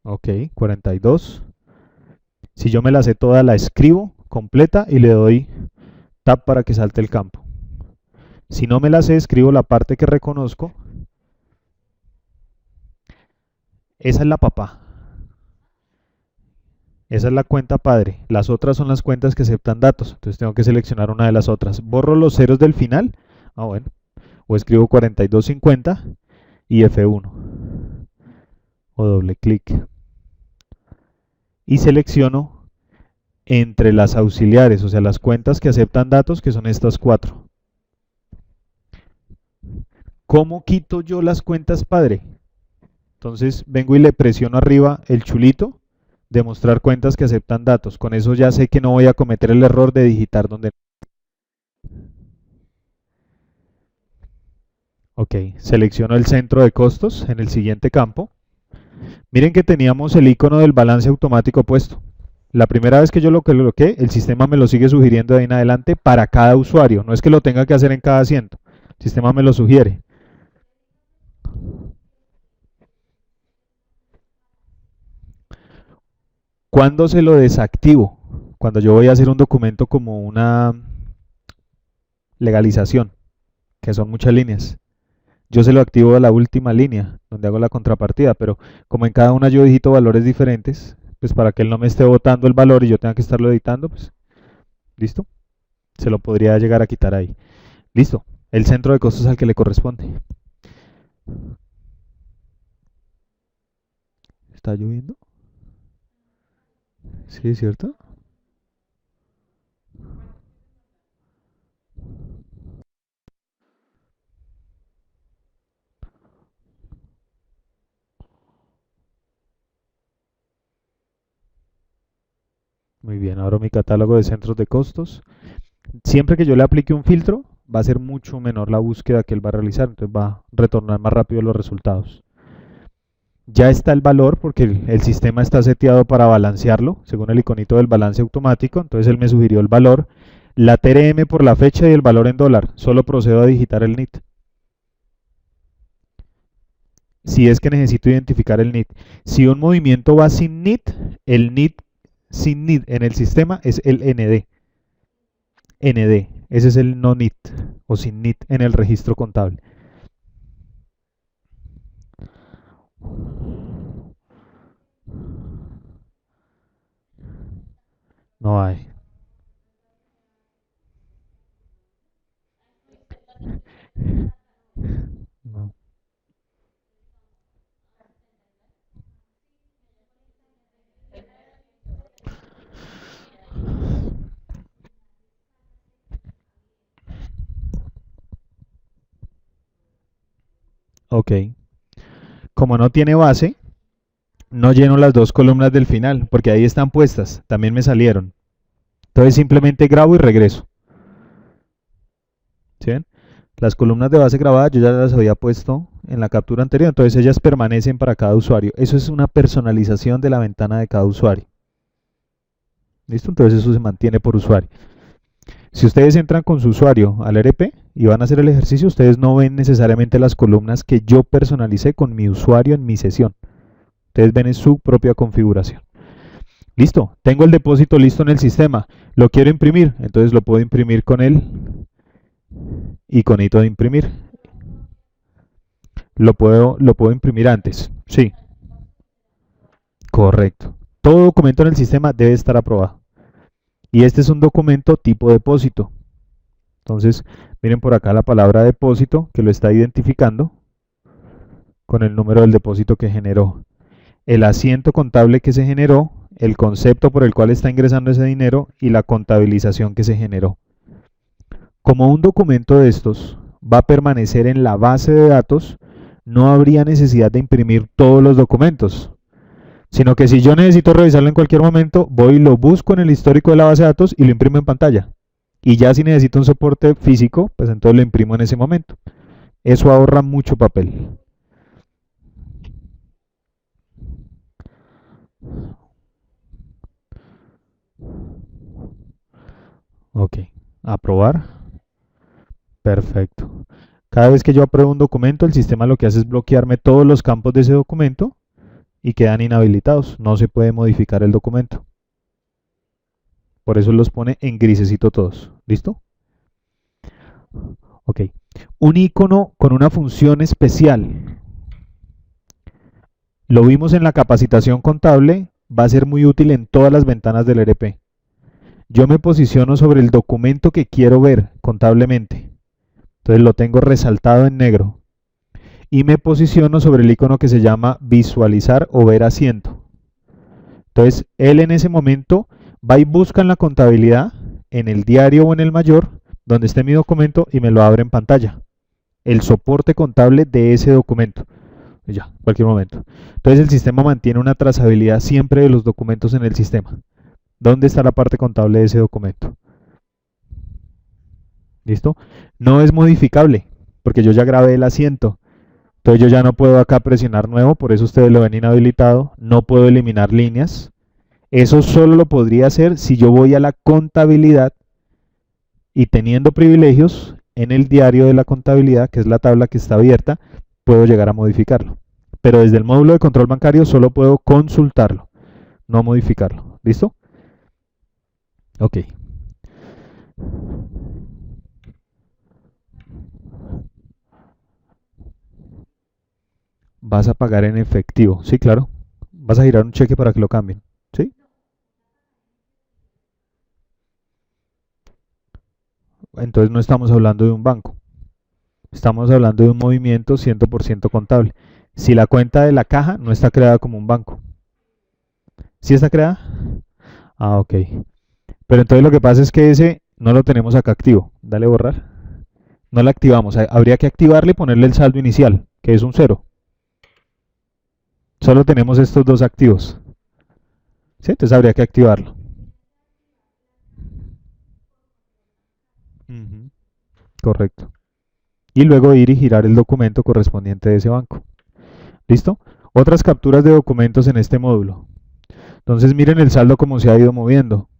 Ok, 42. Si yo me la sé toda, la escribo completa y le doy tab para que salte el campo. Si no me la sé, escribo la parte que reconozco. Esa es la papá. Esa es la cuenta padre. Las otras son las cuentas que aceptan datos. Entonces tengo que seleccionar una de las otras. Borro los ceros del final. Bueno. O escribo 4250 y F1. O doble clic. Y selecciono entre las auxiliares, o sea, las cuentas que aceptan datos, que son estas 4. ¿Cómo quito yo las cuentas padre? Entonces vengo y le presiono arriba el chulito de mostrar cuentas que aceptan datos. Con eso ya sé que no voy a cometer el error de digitar donde... Ok, selecciono el centro de costos en el siguiente campo. Miren que teníamos el icono del balance automático puesto. La primera vez que yo lo coloqué, el sistema me lo sigue sugiriendo de ahí en adelante para cada usuario. No es que lo tenga que hacer en cada asiento. El sistema me lo sugiere. ¿Cuándo se lo desactivo? Cuando yo voy a hacer un documento como una legalización, que son muchas líneas. Yo se lo activo a la última línea, donde hago la contrapartida, pero como en cada una yo digito valores diferentes, pues para que él no me esté botando el valor y yo tenga que estarlo editando, pues, ¿listo? Se lo podría llegar a quitar ahí. Listo, el centro de costos al que le corresponde. ¿Está lloviendo? Sí, es cierto. Muy bien, ahora mi catálogo de centros de costos. Siempre que yo le aplique un filtro, va a ser mucho menor la búsqueda que él va a realizar, entonces va a retornar más rápido los resultados. Ya está el valor porque el sistema está seteado para balancearlo, según el iconito del balance automático, entonces él me sugirió el valor, la TRM por la fecha y el valor en dólar. Solo procedo a digitar el NIT. Si es que necesito identificar el NIT. Si un movimiento va sin NIT, el NIT sin NIT en el sistema es el ND. ND, ese es el no NIT o sin NIT en el registro contable. No hay. No. Ok. Como no tiene base, no lleno las dos columnas del final, porque ahí están puestas, también me salieron. Entonces simplemente grabo y regreso. ¿Sí ven? Las columnas de base grabada yo ya las había puesto en la captura anterior, entonces ellas permanecen para cada usuario. Eso es una personalización de la ventana de cada usuario. ¿Listo? Entonces eso se mantiene por usuario. Si ustedes entran con su usuario al ERP y van a hacer el ejercicio, ustedes no ven necesariamente las columnas que yo personalicé con mi usuario en mi sesión. Ustedes ven en su propia configuración. Listo, tengo el depósito listo en el sistema. Lo quiero imprimir, entonces lo puedo imprimir con el iconito de imprimir. Lo puedo imprimir antes. Sí, correcto. Todo documento en el sistema debe estar aprobado. Y este es un documento tipo depósito. Entonces, miren por acá la palabra depósito que lo está identificando con el número del depósito que generó, el asiento contable que se generó, el concepto por el cual está ingresando ese dinero y la contabilización que se generó. Como un documento de estos va a permanecer en la base de datos, no habría necesidad de imprimir todos los documentos, sino que si yo necesito revisarlo en cualquier momento, voy y lo busco en el histórico de la base de datos y lo imprimo en pantalla. Y ya si necesito un soporte físico, pues entonces lo imprimo en ese momento. Eso ahorra mucho papel. Ok, aprobar. Perfecto. Cada vez que yo apruebo un documento, el sistema lo que hace es bloquearme todos los campos de ese documento y quedan inhabilitados. No se puede modificar el documento. Por eso los pone en grisecito todos. ¿Listo? Ok. Un icono con una función especial. Lo vimos en la capacitación contable. Va a ser muy útil en todas las ventanas del ERP. Yo me posiciono sobre el documento que quiero ver contablemente. Entonces lo tengo resaltado en negro. Y me posiciono sobre el icono que se llama visualizar o ver asiento. Entonces él en ese momento va y busca en la contabilidad, en el diario o en el mayor, donde esté mi documento y me lo abre en pantalla. El soporte contable de ese documento. Ya, cualquier momento. Entonces el sistema mantiene una trazabilidad siempre de los documentos en el sistema. ¿Dónde está la parte contable de ese documento? ¿Listo? No es modificable, porque yo ya grabé el asiento. Entonces yo ya no puedo acá presionar nuevo, por eso ustedes lo ven inhabilitado. No puedo eliminar líneas. Eso solo lo podría hacer si yo voy a la contabilidad y teniendo privilegios en el diario de la contabilidad, que es la tabla que está abierta, puedo llegar a modificarlo. Pero desde el módulo de control bancario solo puedo consultarlo, no modificarlo. ¿Listo? Ok. Vas a pagar en efectivo. Sí, claro. Vas a girar un cheque para que lo cambien. ¿Sí? Entonces no estamos hablando de un banco. Estamos hablando de un movimiento 100% contable. Si la cuenta de la caja no está creada como un banco. ¿Sí está creada? Ah, ok. Pero entonces lo que pasa es que ese no lo tenemos acá activo. Dale borrar. No lo activamos. Habría que activarle y ponerle el saldo inicial, que es un cero. Solo tenemos estos dos activos. ¿Sí? Entonces habría que activarlo. Ujú, correcto. Y luego ir y girar el documento correspondiente de ese banco. ¿Listo? Otras capturas de documentos en este módulo. Entonces miren el saldo como se ha ido moviendo.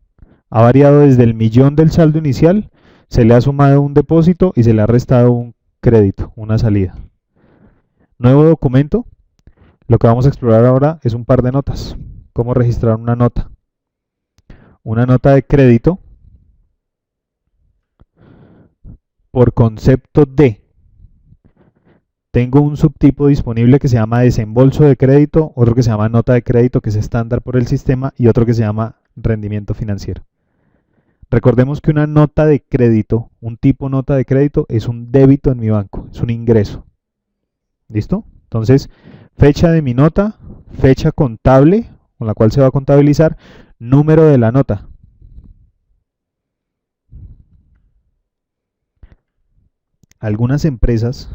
Ha variado desde el millón del saldo inicial, se le ha sumado un depósito y se le ha restado un crédito, una salida. Nuevo documento. Lo que vamos a explorar ahora es un par de notas. ¿Cómo registrar una nota? Una nota de crédito por concepto de. Tengo un subtipo disponible que se llama desembolso de crédito, otro que se llama nota de crédito, que es estándar por el sistema, y otro que se llama rendimiento financiero. Recordemos que una nota de crédito, un tipo nota de crédito, es un débito en mi banco, es un ingreso. ¿Listo? Entonces, fecha de mi nota, fecha contable con la cual se va a contabilizar, número de la nota. Algunas empresas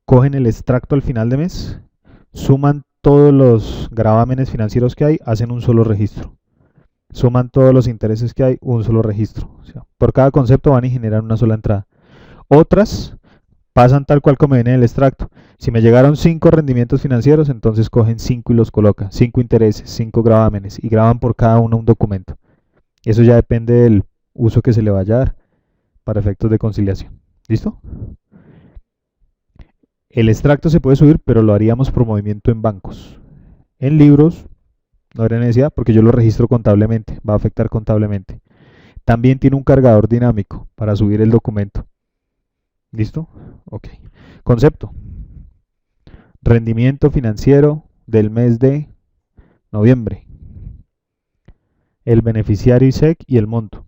cogen el extracto al final de mes, suman todos los gravámenes financieros que hay, hacen un solo registro. Suman todos los intereses que hay, un solo registro. O sea, por cada concepto van y generan una sola entrada. Otras pasan tal cual como viene en el extracto. Si me llegaron 5 rendimientos financieros, entonces cogen 5 y los colocan. 5 intereses, 5 gravámenes y graban por cada uno un documento. Eso ya depende del uso que se le vaya a dar para efectos de conciliación. ¿Listo? El extracto se puede subir, pero lo haríamos por movimiento en bancos. En libros no habría necesidad porque yo lo registro contablemente, va a afectar contablemente. También tiene un cargador dinámico para subir el documento. ¿Listo? Ok. Concepto. Rendimiento financiero del mes de noviembre. El beneficiario ISEC y el monto.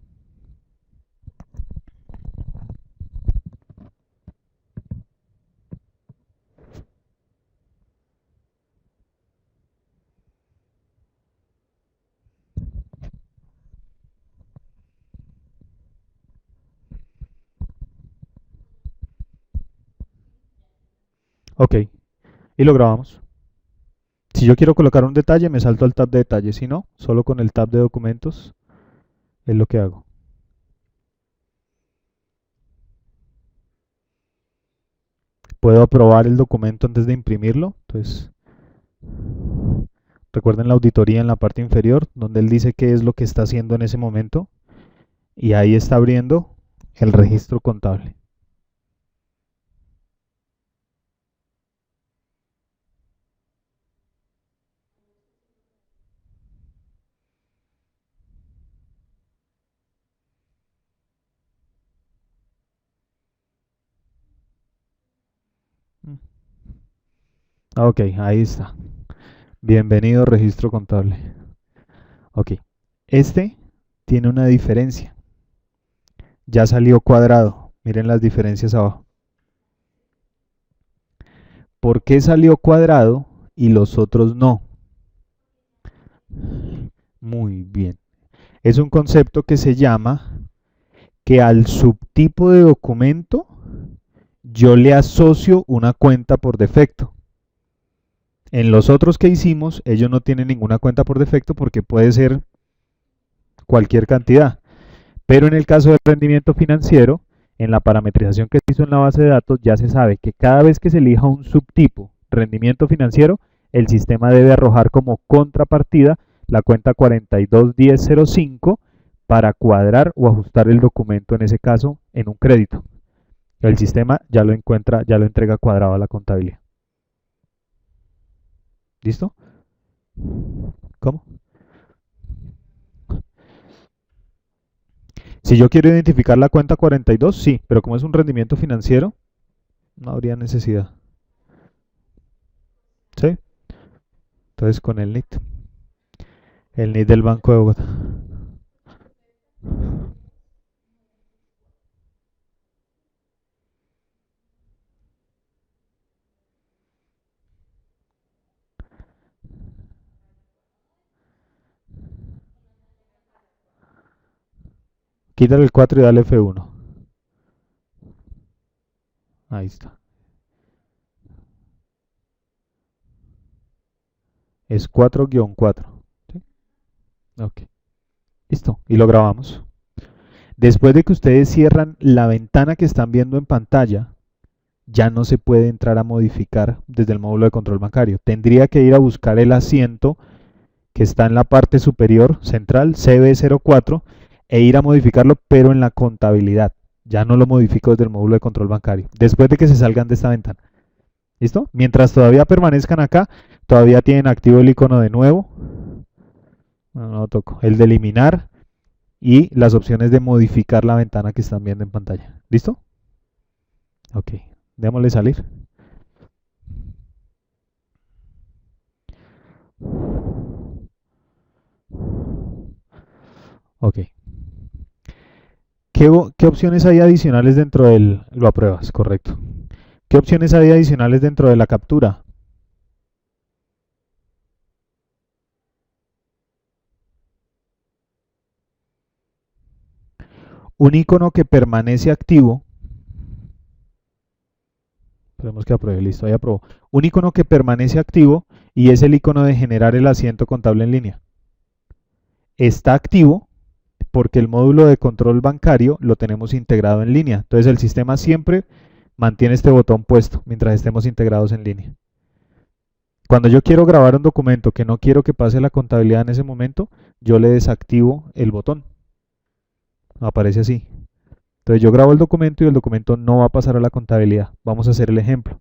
Ok. Y lo grabamos. Si yo quiero colocar un detalle, me salto al tab de detalle. Si no, solo con el tab de documentos es lo que hago. Puedo aprobar el documento antes de imprimirlo. Entonces, recuerden la auditoría en la parte inferior, donde él dice qué es lo que está haciendo en ese momento. Y ahí está abriendo el registro contable. Ok, ahí está. Bienvenido registro contable. Ok, este tiene una diferencia. Ya salió cuadrado. Miren las diferencias abajo. ¿Por qué salió cuadrado y los otros no? Muy bien. Es un concepto que se llama que al subtipo de documento yo le asocio una cuenta por defecto. En los otros que hicimos, ellos no tienen ninguna cuenta por defecto porque puede ser cualquier cantidad. Pero en el caso del rendimiento financiero, en la parametrización que se hizo en la base de datos, ya se sabe que cada vez que se elija un subtipo rendimiento financiero, el sistema debe arrojar como contrapartida la cuenta 421005 para cuadrar o ajustar el documento, en ese caso, en un crédito. El sistema ya lo encuentra, ya lo entrega cuadrado a la contabilidad. ¿Listo? ¿Cómo? Si yo quiero identificar la cuenta 42, sí, pero como es un rendimiento financiero, no habría necesidad. ¿Sí? Entonces con el NIT del Banco de Bogotá. Quítale el 4 y dale F1. Ahí está. Es 4-4. ¿Sí? Ok. Listo. Y lo grabamos. Después de que ustedes cierran la ventana que están viendo en pantalla, ya no se puede entrar a modificar desde el módulo de control bancario. Tendría que ir a buscar el asiento que está en la parte superior central, CB04, e ir a modificarlo, pero en la contabilidad. Ya no lo modifico desde el módulo de control bancario. Después de que se salgan de esta ventana. ¿Listo? Mientras todavía permanezcan acá, todavía tienen activo el icono de nuevo. No, no lo toco. El de eliminar y las opciones de modificar la ventana que están viendo en pantalla. ¿Listo? Ok. Démosle salir. Ok. ¿Qué opciones hay adicionales dentro del... Lo apruebas, correcto. ¿Qué opciones hay adicionales dentro de la captura? Un icono que permanece activo. Esperemos que apruebe, listo, ahí aprobó. Un icono que permanece activo y es el icono de generar el asiento contable en línea. Está activo porque el módulo de control bancario lo tenemos integrado en línea. Entonces el sistema siempre mantiene este botón puesto mientras estemos integrados en línea. Cuando yo quiero grabar un documento que no quiero que pase la contabilidad en ese momento, yo le desactivo el botón. Aparece así. Entonces yo grabo el documento y el documento no va a pasar a la contabilidad. Vamos a hacer el ejemplo.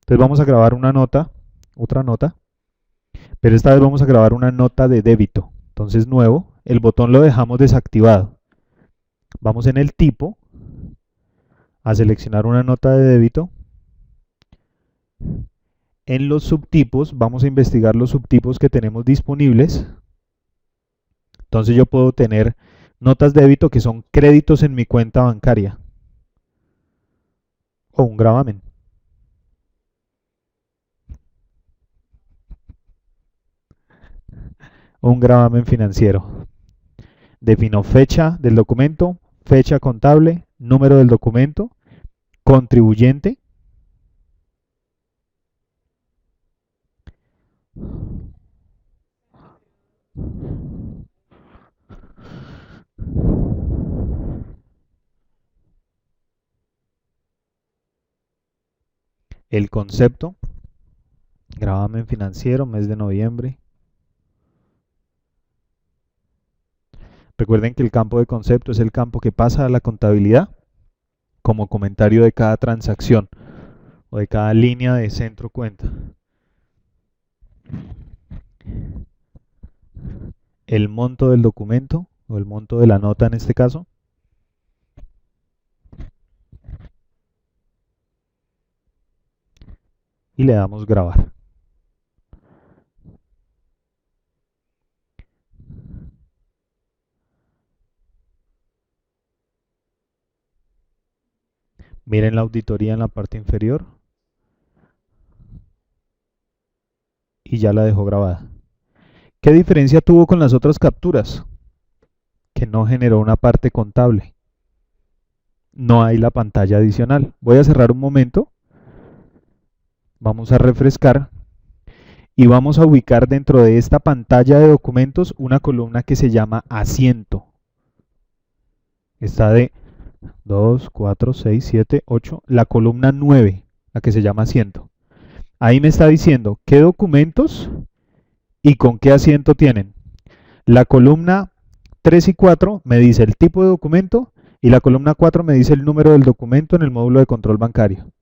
Entonces vamos a grabar una nota, otra nota, pero esta vez vamos a grabar una nota de débito. Entonces nuevo, el botón lo dejamos desactivado. Vamos en el tipo a seleccionar una nota de débito. En los subtipos vamos a investigar los subtipos que tenemos disponibles. Entonces yo puedo tener notas de débito que son créditos en mi cuenta bancaria o un gravamen. O un gravamen financiero. Defino fecha del documento, fecha contable, número del documento, contribuyente. El concepto, gravamen financiero, mes de noviembre. Recuerden que el campo de concepto es el campo que pasa a la contabilidad como comentario de cada transacción o de cada línea de centro cuenta. El monto del documento o el monto de la nota en este caso. Y le damos grabar. Miren la auditoría en la parte inferior. Y ya la dejó grabada. ¿Qué diferencia tuvo con las otras capturas? Que no generó una parte contable. No hay la pantalla adicional. Voy a cerrar un momento. Vamos a refrescar. Y vamos a ubicar dentro de esta pantalla de documentos una columna que se llama asiento. Está de 2, 4, 6, 7, 8. La columna 9, la que se llama asiento. Ahí me está diciendo qué documentos y con qué asiento tienen. La columna 3 y 4 me dice el tipo de documento y la columna 4 me dice el número del documento en el módulo de control bancario.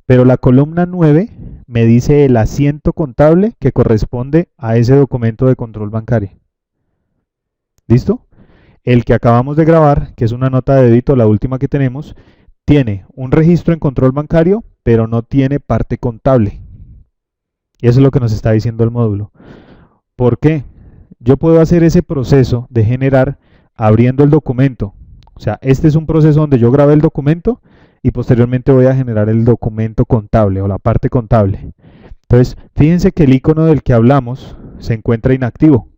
Pero la columna 9 me dice el asiento contable que corresponde a ese documento de control bancario. ¿Listo? El que acabamos de grabar, que es una nota de débito, la última que tenemos, tiene un registro en control bancario, pero no tiene parte contable. Y eso es lo que nos está diciendo el módulo. ¿Por qué? Yo puedo hacer ese proceso de generar abriendo el documento. O sea, este es un proceso donde yo grabé el documento y posteriormente voy a generar el documento contable o la parte contable. Entonces, fíjense que el icono del que hablamos se encuentra inactivo.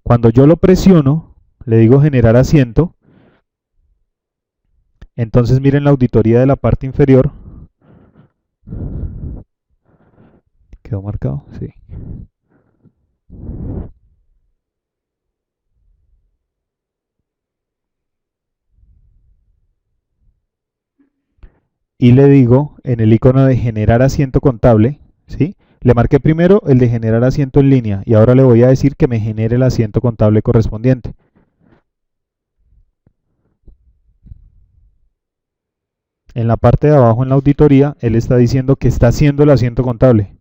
Cuando yo lo presiono, le digo generar asiento. Entonces miren la auditoría de la parte inferior. ¿Quedó marcado? Sí. Y le digo en el icono de generar asiento contable, ¿sí? Le marqué primero el de generar asiento en línea y ahora le voy a decir que me genere el asiento contable correspondiente. En la parte de abajo en la auditoría, él está diciendo que está haciendo el asiento contable.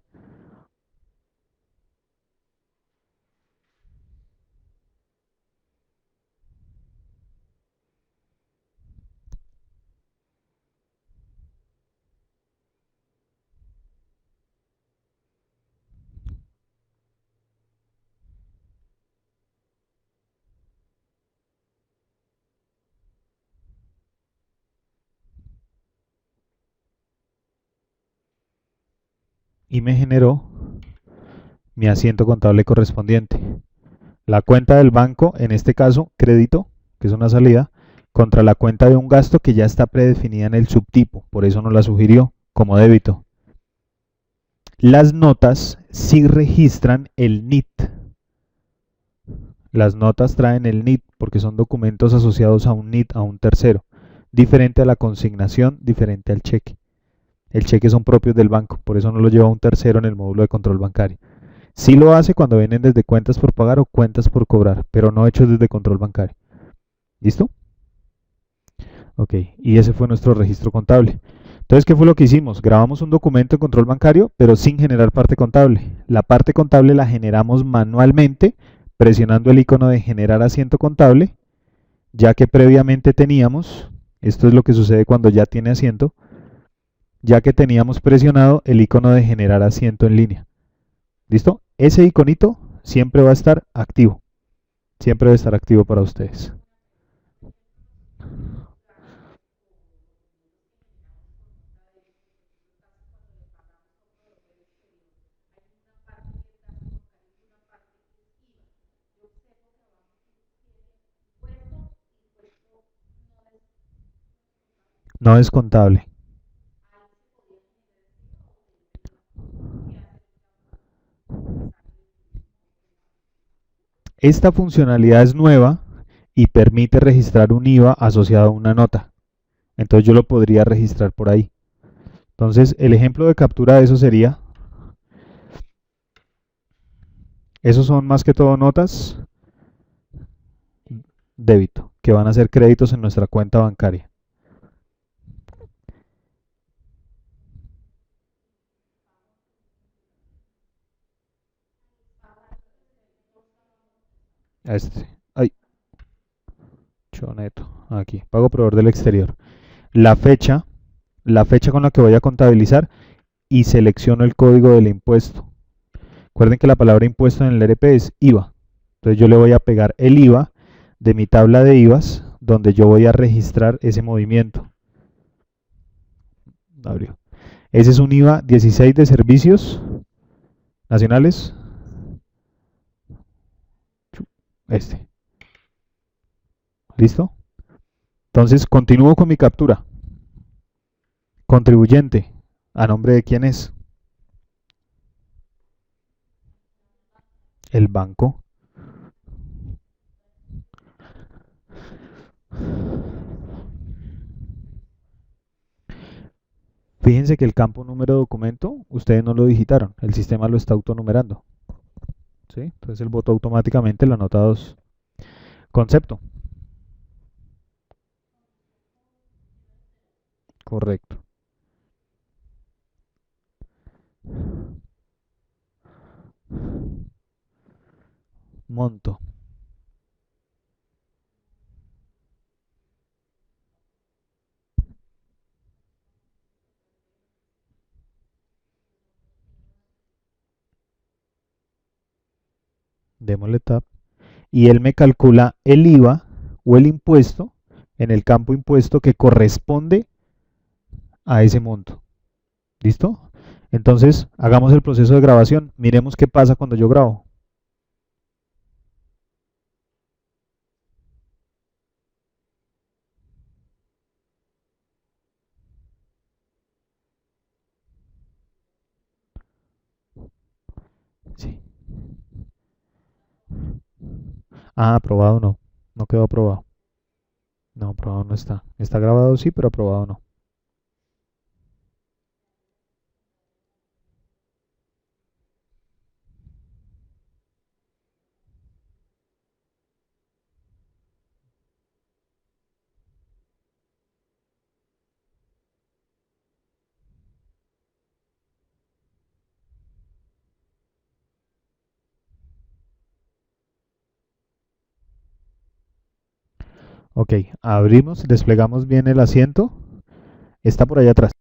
Y me generó mi asiento contable correspondiente. La cuenta del banco, en este caso, crédito, que es una salida, contra la cuenta de un gasto que ya está predefinida en el subtipo, por eso no la sugirió como débito. Las notas sí registran el NIT. Las notas traen el NIT porque son documentos asociados a un NIT, a un tercero, diferente a la consignación, diferente al cheque. El cheque son propios del banco, por eso no lo lleva un tercero en el módulo de control bancario. Sí lo hace cuando vienen desde cuentas por pagar o cuentas por cobrar, pero no hechos desde control bancario. ¿Listo? Ok, y ese fue nuestro registro contable. Entonces, ¿qué fue lo que hicimos? Grabamos un documento en control bancario, pero sin generar parte contable. La parte contable la generamos manualmente, presionando el icono de generar asiento contable, ya que previamente teníamos, esto es lo que sucede cuando ya tiene asiento, ya que teníamos presionado el icono de generar asiento en línea. ¿Listo? Ese iconito siempre va a estar activo. Siempre va a estar activo para ustedes. No es contable. Esta funcionalidad es nueva y permite registrar un IVA asociado a una nota. Entonces yo lo podría registrar por ahí. Entonces el ejemplo de captura de eso sería, esos son más que todo notas débito, que van a ser créditos en nuestra cuenta bancaria. Este, ay, choneto, aquí, pago proveedor del exterior. La fecha, la fecha con la que voy a contabilizar y selecciono el código del impuesto. Recuerden que la palabra impuesto en el RP es IVA. Entonces yo le voy a pegar el IVA de mi tabla de IVAs donde yo voy a registrar ese movimiento. Abrió. Ese es un IVA 16 de servicios nacionales. Este. ¿Listo? Entonces continúo con mi captura. Contribuyente. ¿A nombre de quién es? El banco. Fíjense que el campo número de documento, ustedes no lo digitaron, el sistema lo está autonumerando. ¿Sí? Entonces él votó automáticamente la nota 2. Concepto. Correcto. Monto. Démosle tab. Y él me calcula el IVA o el impuesto en el campo impuesto que corresponde a ese monto. ¿Listo? Entonces, hagamos el proceso de grabación. Miremos qué pasa cuando yo grabo. Sí. Ah, aprobado no. No quedó aprobado. No, aprobado no está. Está grabado sí, pero aprobado no. Ok, abrimos, desplegamos bien el asiento. Está por allá atrás.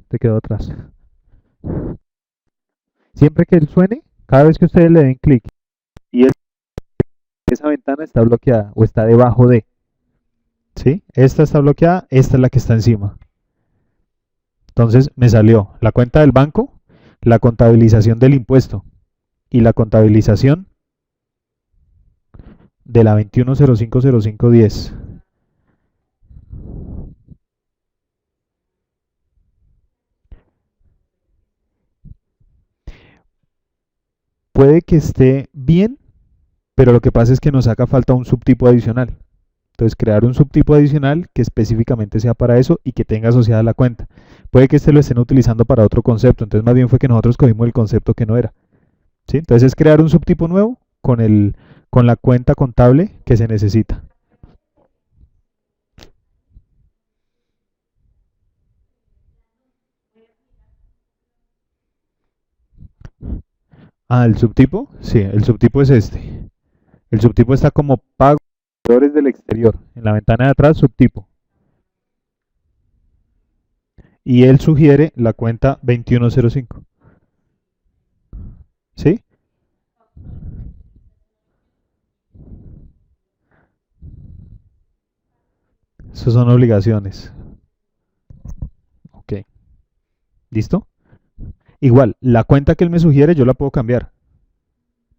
Te quedó atrás. Siempre que él suene, cada vez que ustedes le den clic y esa ventana está bloqueada o está debajo de. ¿Sí? Esta está bloqueada, esta es la que está encima. Entonces me salió la cuenta del banco, la contabilización del impuesto y la contabilización de la 21050510. Puede que esté bien, pero lo que pasa es que nos haga falta un subtipo adicional. Entonces, crear un subtipo adicional que específicamente sea para eso y que tenga asociada la cuenta. Puede que este lo estén utilizando para otro concepto, entonces más bien fue que nosotros cogimos el concepto que no era. ¿Sí? Entonces es crear un subtipo nuevo con la cuenta contable que se necesita. Ah, el subtipo, sí, el subtipo es este. El subtipo está como pagos del exterior. En la ventana de atrás, subtipo. Y él sugiere la cuenta 2105. ¿Sí? Esas son obligaciones. Ok. ¿Listo? Igual, la cuenta que él me sugiere yo la puedo cambiar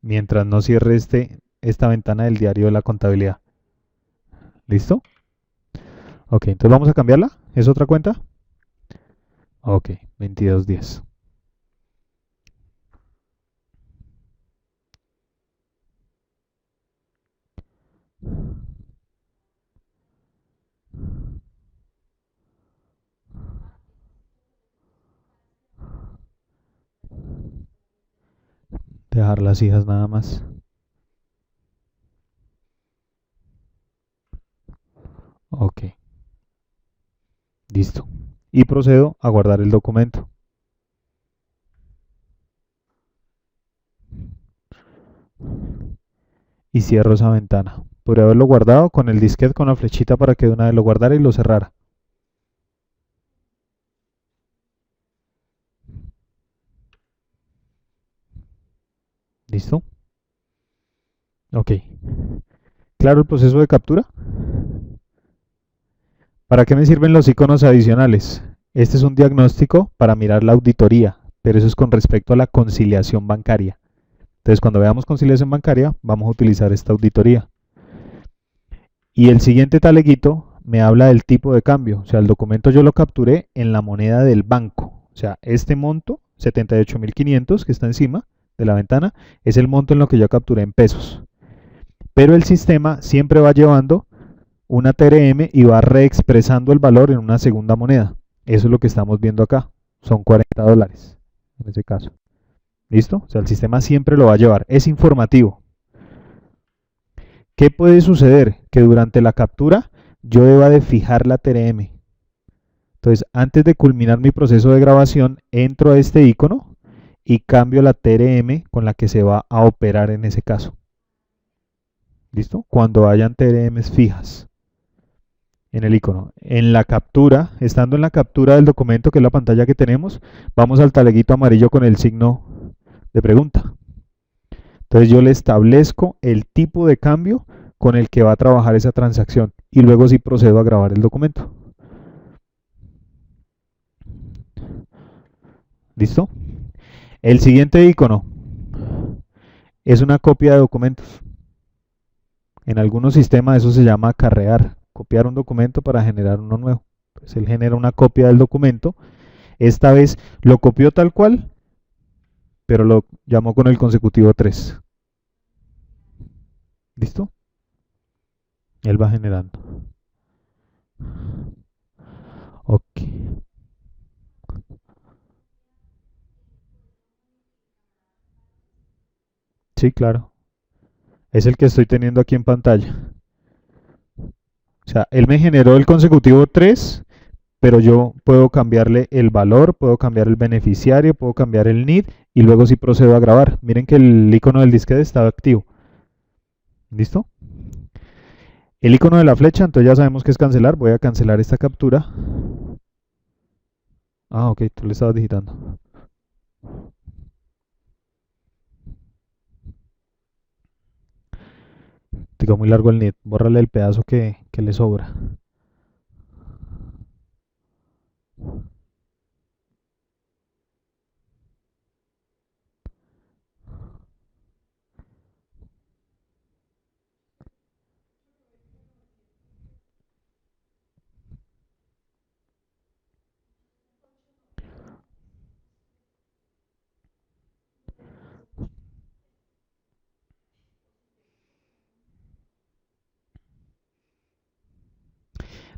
mientras no cierre esta ventana del diario de la contabilidad. ¿Listo? Ok, entonces vamos a cambiarla. ¿Es otra cuenta? Ok, 2210. Dejar las hijas nada más. Ok, listo. Y procedo a guardar el documento. Y cierro esa ventana. Podría haberlo guardado con el disquete con la flechita para que de una vez lo guardara y lo cerrara. ¿Listo? Ok. ¿Claro el proceso de captura? ¿Para qué me sirven los iconos adicionales? Este es un diagnóstico para mirar la auditoría, pero eso es con respecto a la conciliación bancaria. Entonces, cuando veamos conciliación bancaria, vamos a utilizar esta auditoría. Y el siguiente taleguito me habla del tipo de cambio. O sea, el documento yo lo capturé en la moneda del banco. O sea, este monto, 78.500 que está encima de la ventana, es el monto en lo que yo capturé en pesos. Pero el sistema siempre va llevando una TRM y va reexpresando el valor en una segunda moneda. Eso es lo que estamos viendo acá. Son $40 en ese caso. ¿Listo? O sea, el sistema siempre lo va a llevar. Es informativo. ¿Qué puede suceder? Que durante la captura yo deba de fijar la TRM. Entonces, antes de culminar mi proceso de grabación, entro a este icono y cambio la TRM con la que se va a operar en ese caso. ¿Listo? Cuando hayan TRMs fijas en el icono. En la captura, estando en la captura del documento, que es la pantalla que tenemos, vamos al taleguito amarillo con el signo de pregunta. Entonces yo le establezco el tipo de cambio con el que va a trabajar esa transacción y luego sí procedo a grabar el documento. ¿Listo? El siguiente icono es una copia de documentos. En algunos sistemas eso se llama acarrear, copiar un documento para generar uno nuevo. Pues él genera una copia del documento. Esta vez lo copió tal cual, pero lo llamó con el consecutivo 3. ¿Listo? Él va generando. Ok. Sí, claro. Es el que estoy teniendo aquí en pantalla. O sea, él me generó el consecutivo 3, pero yo puedo cambiarle el valor, puedo cambiar el beneficiario, puedo cambiar el NID y luego sí procedo a grabar. Miren que el icono del disquete está activo. ¿Listo? El icono de la flecha, entonces ya sabemos que es cancelar. Voy a cancelar esta captura. Ah, ok, tú le estabas digitando. Te quedó muy largo el NID. Bórrale el pedazo que le sobra.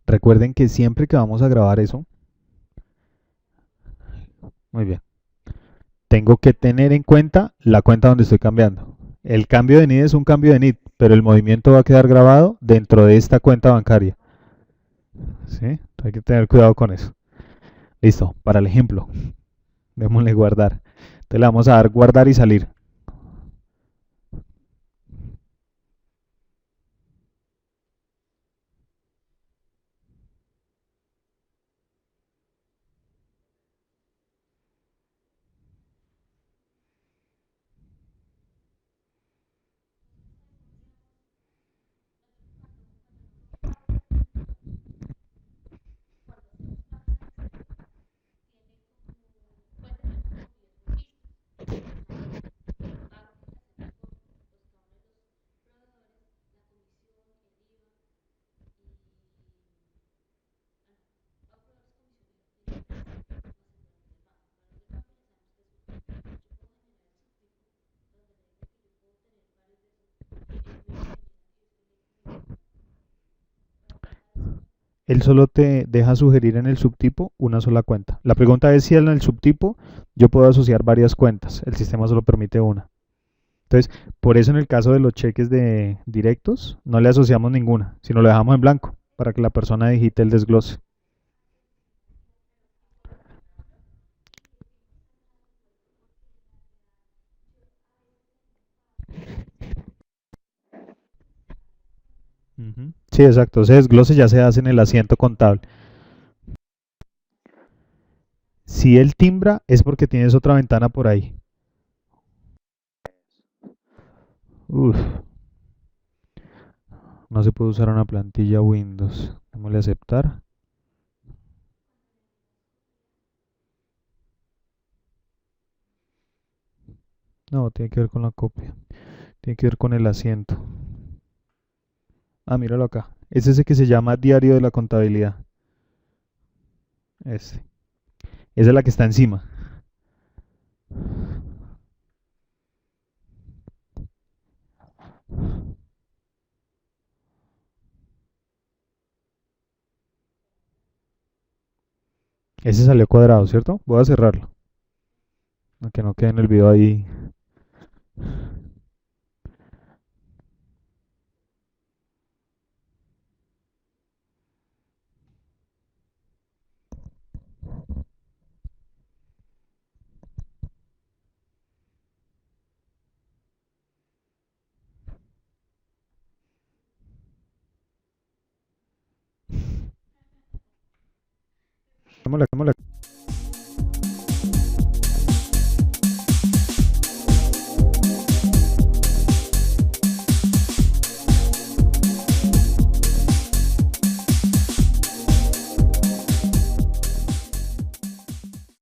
Recuerden que siempre que vamos a grabar eso, muy bien, tengo que tener en cuenta la cuenta donde estoy cambiando. El cambio de NID es un cambio de NID, pero el movimiento va a quedar grabado dentro de esta cuenta bancaria. ¿Sí? Hay que tener cuidado con eso. Listo, para el ejemplo, démosle guardar. Entonces le vamos a dar guardar y salir. Él solo te deja sugerir en el subtipo una sola cuenta. La pregunta es si en el subtipo yo puedo asociar varias cuentas. El sistema solo permite una. Entonces, por eso en el caso de los cheques de directos, no le asociamos ninguna, sino lo dejamos en blanco para que la persona digite el desglose. Ujú. Sí, exacto. Ese desglose ya se hace en el asiento contable. Si él timbra, es porque tienes otra ventana por ahí. Uf, no se puede usar una plantilla Windows. Démosle a aceptar. No, tiene que ver con la copia. Tiene que ver con el asiento. Ah, míralo acá. Es ese que se llama Diario de la Contabilidad. Este. Esa es la que está encima. Ese salió cuadrado, ¿cierto? Voy a cerrarlo. Para que no quede en el video ahí. Démosle.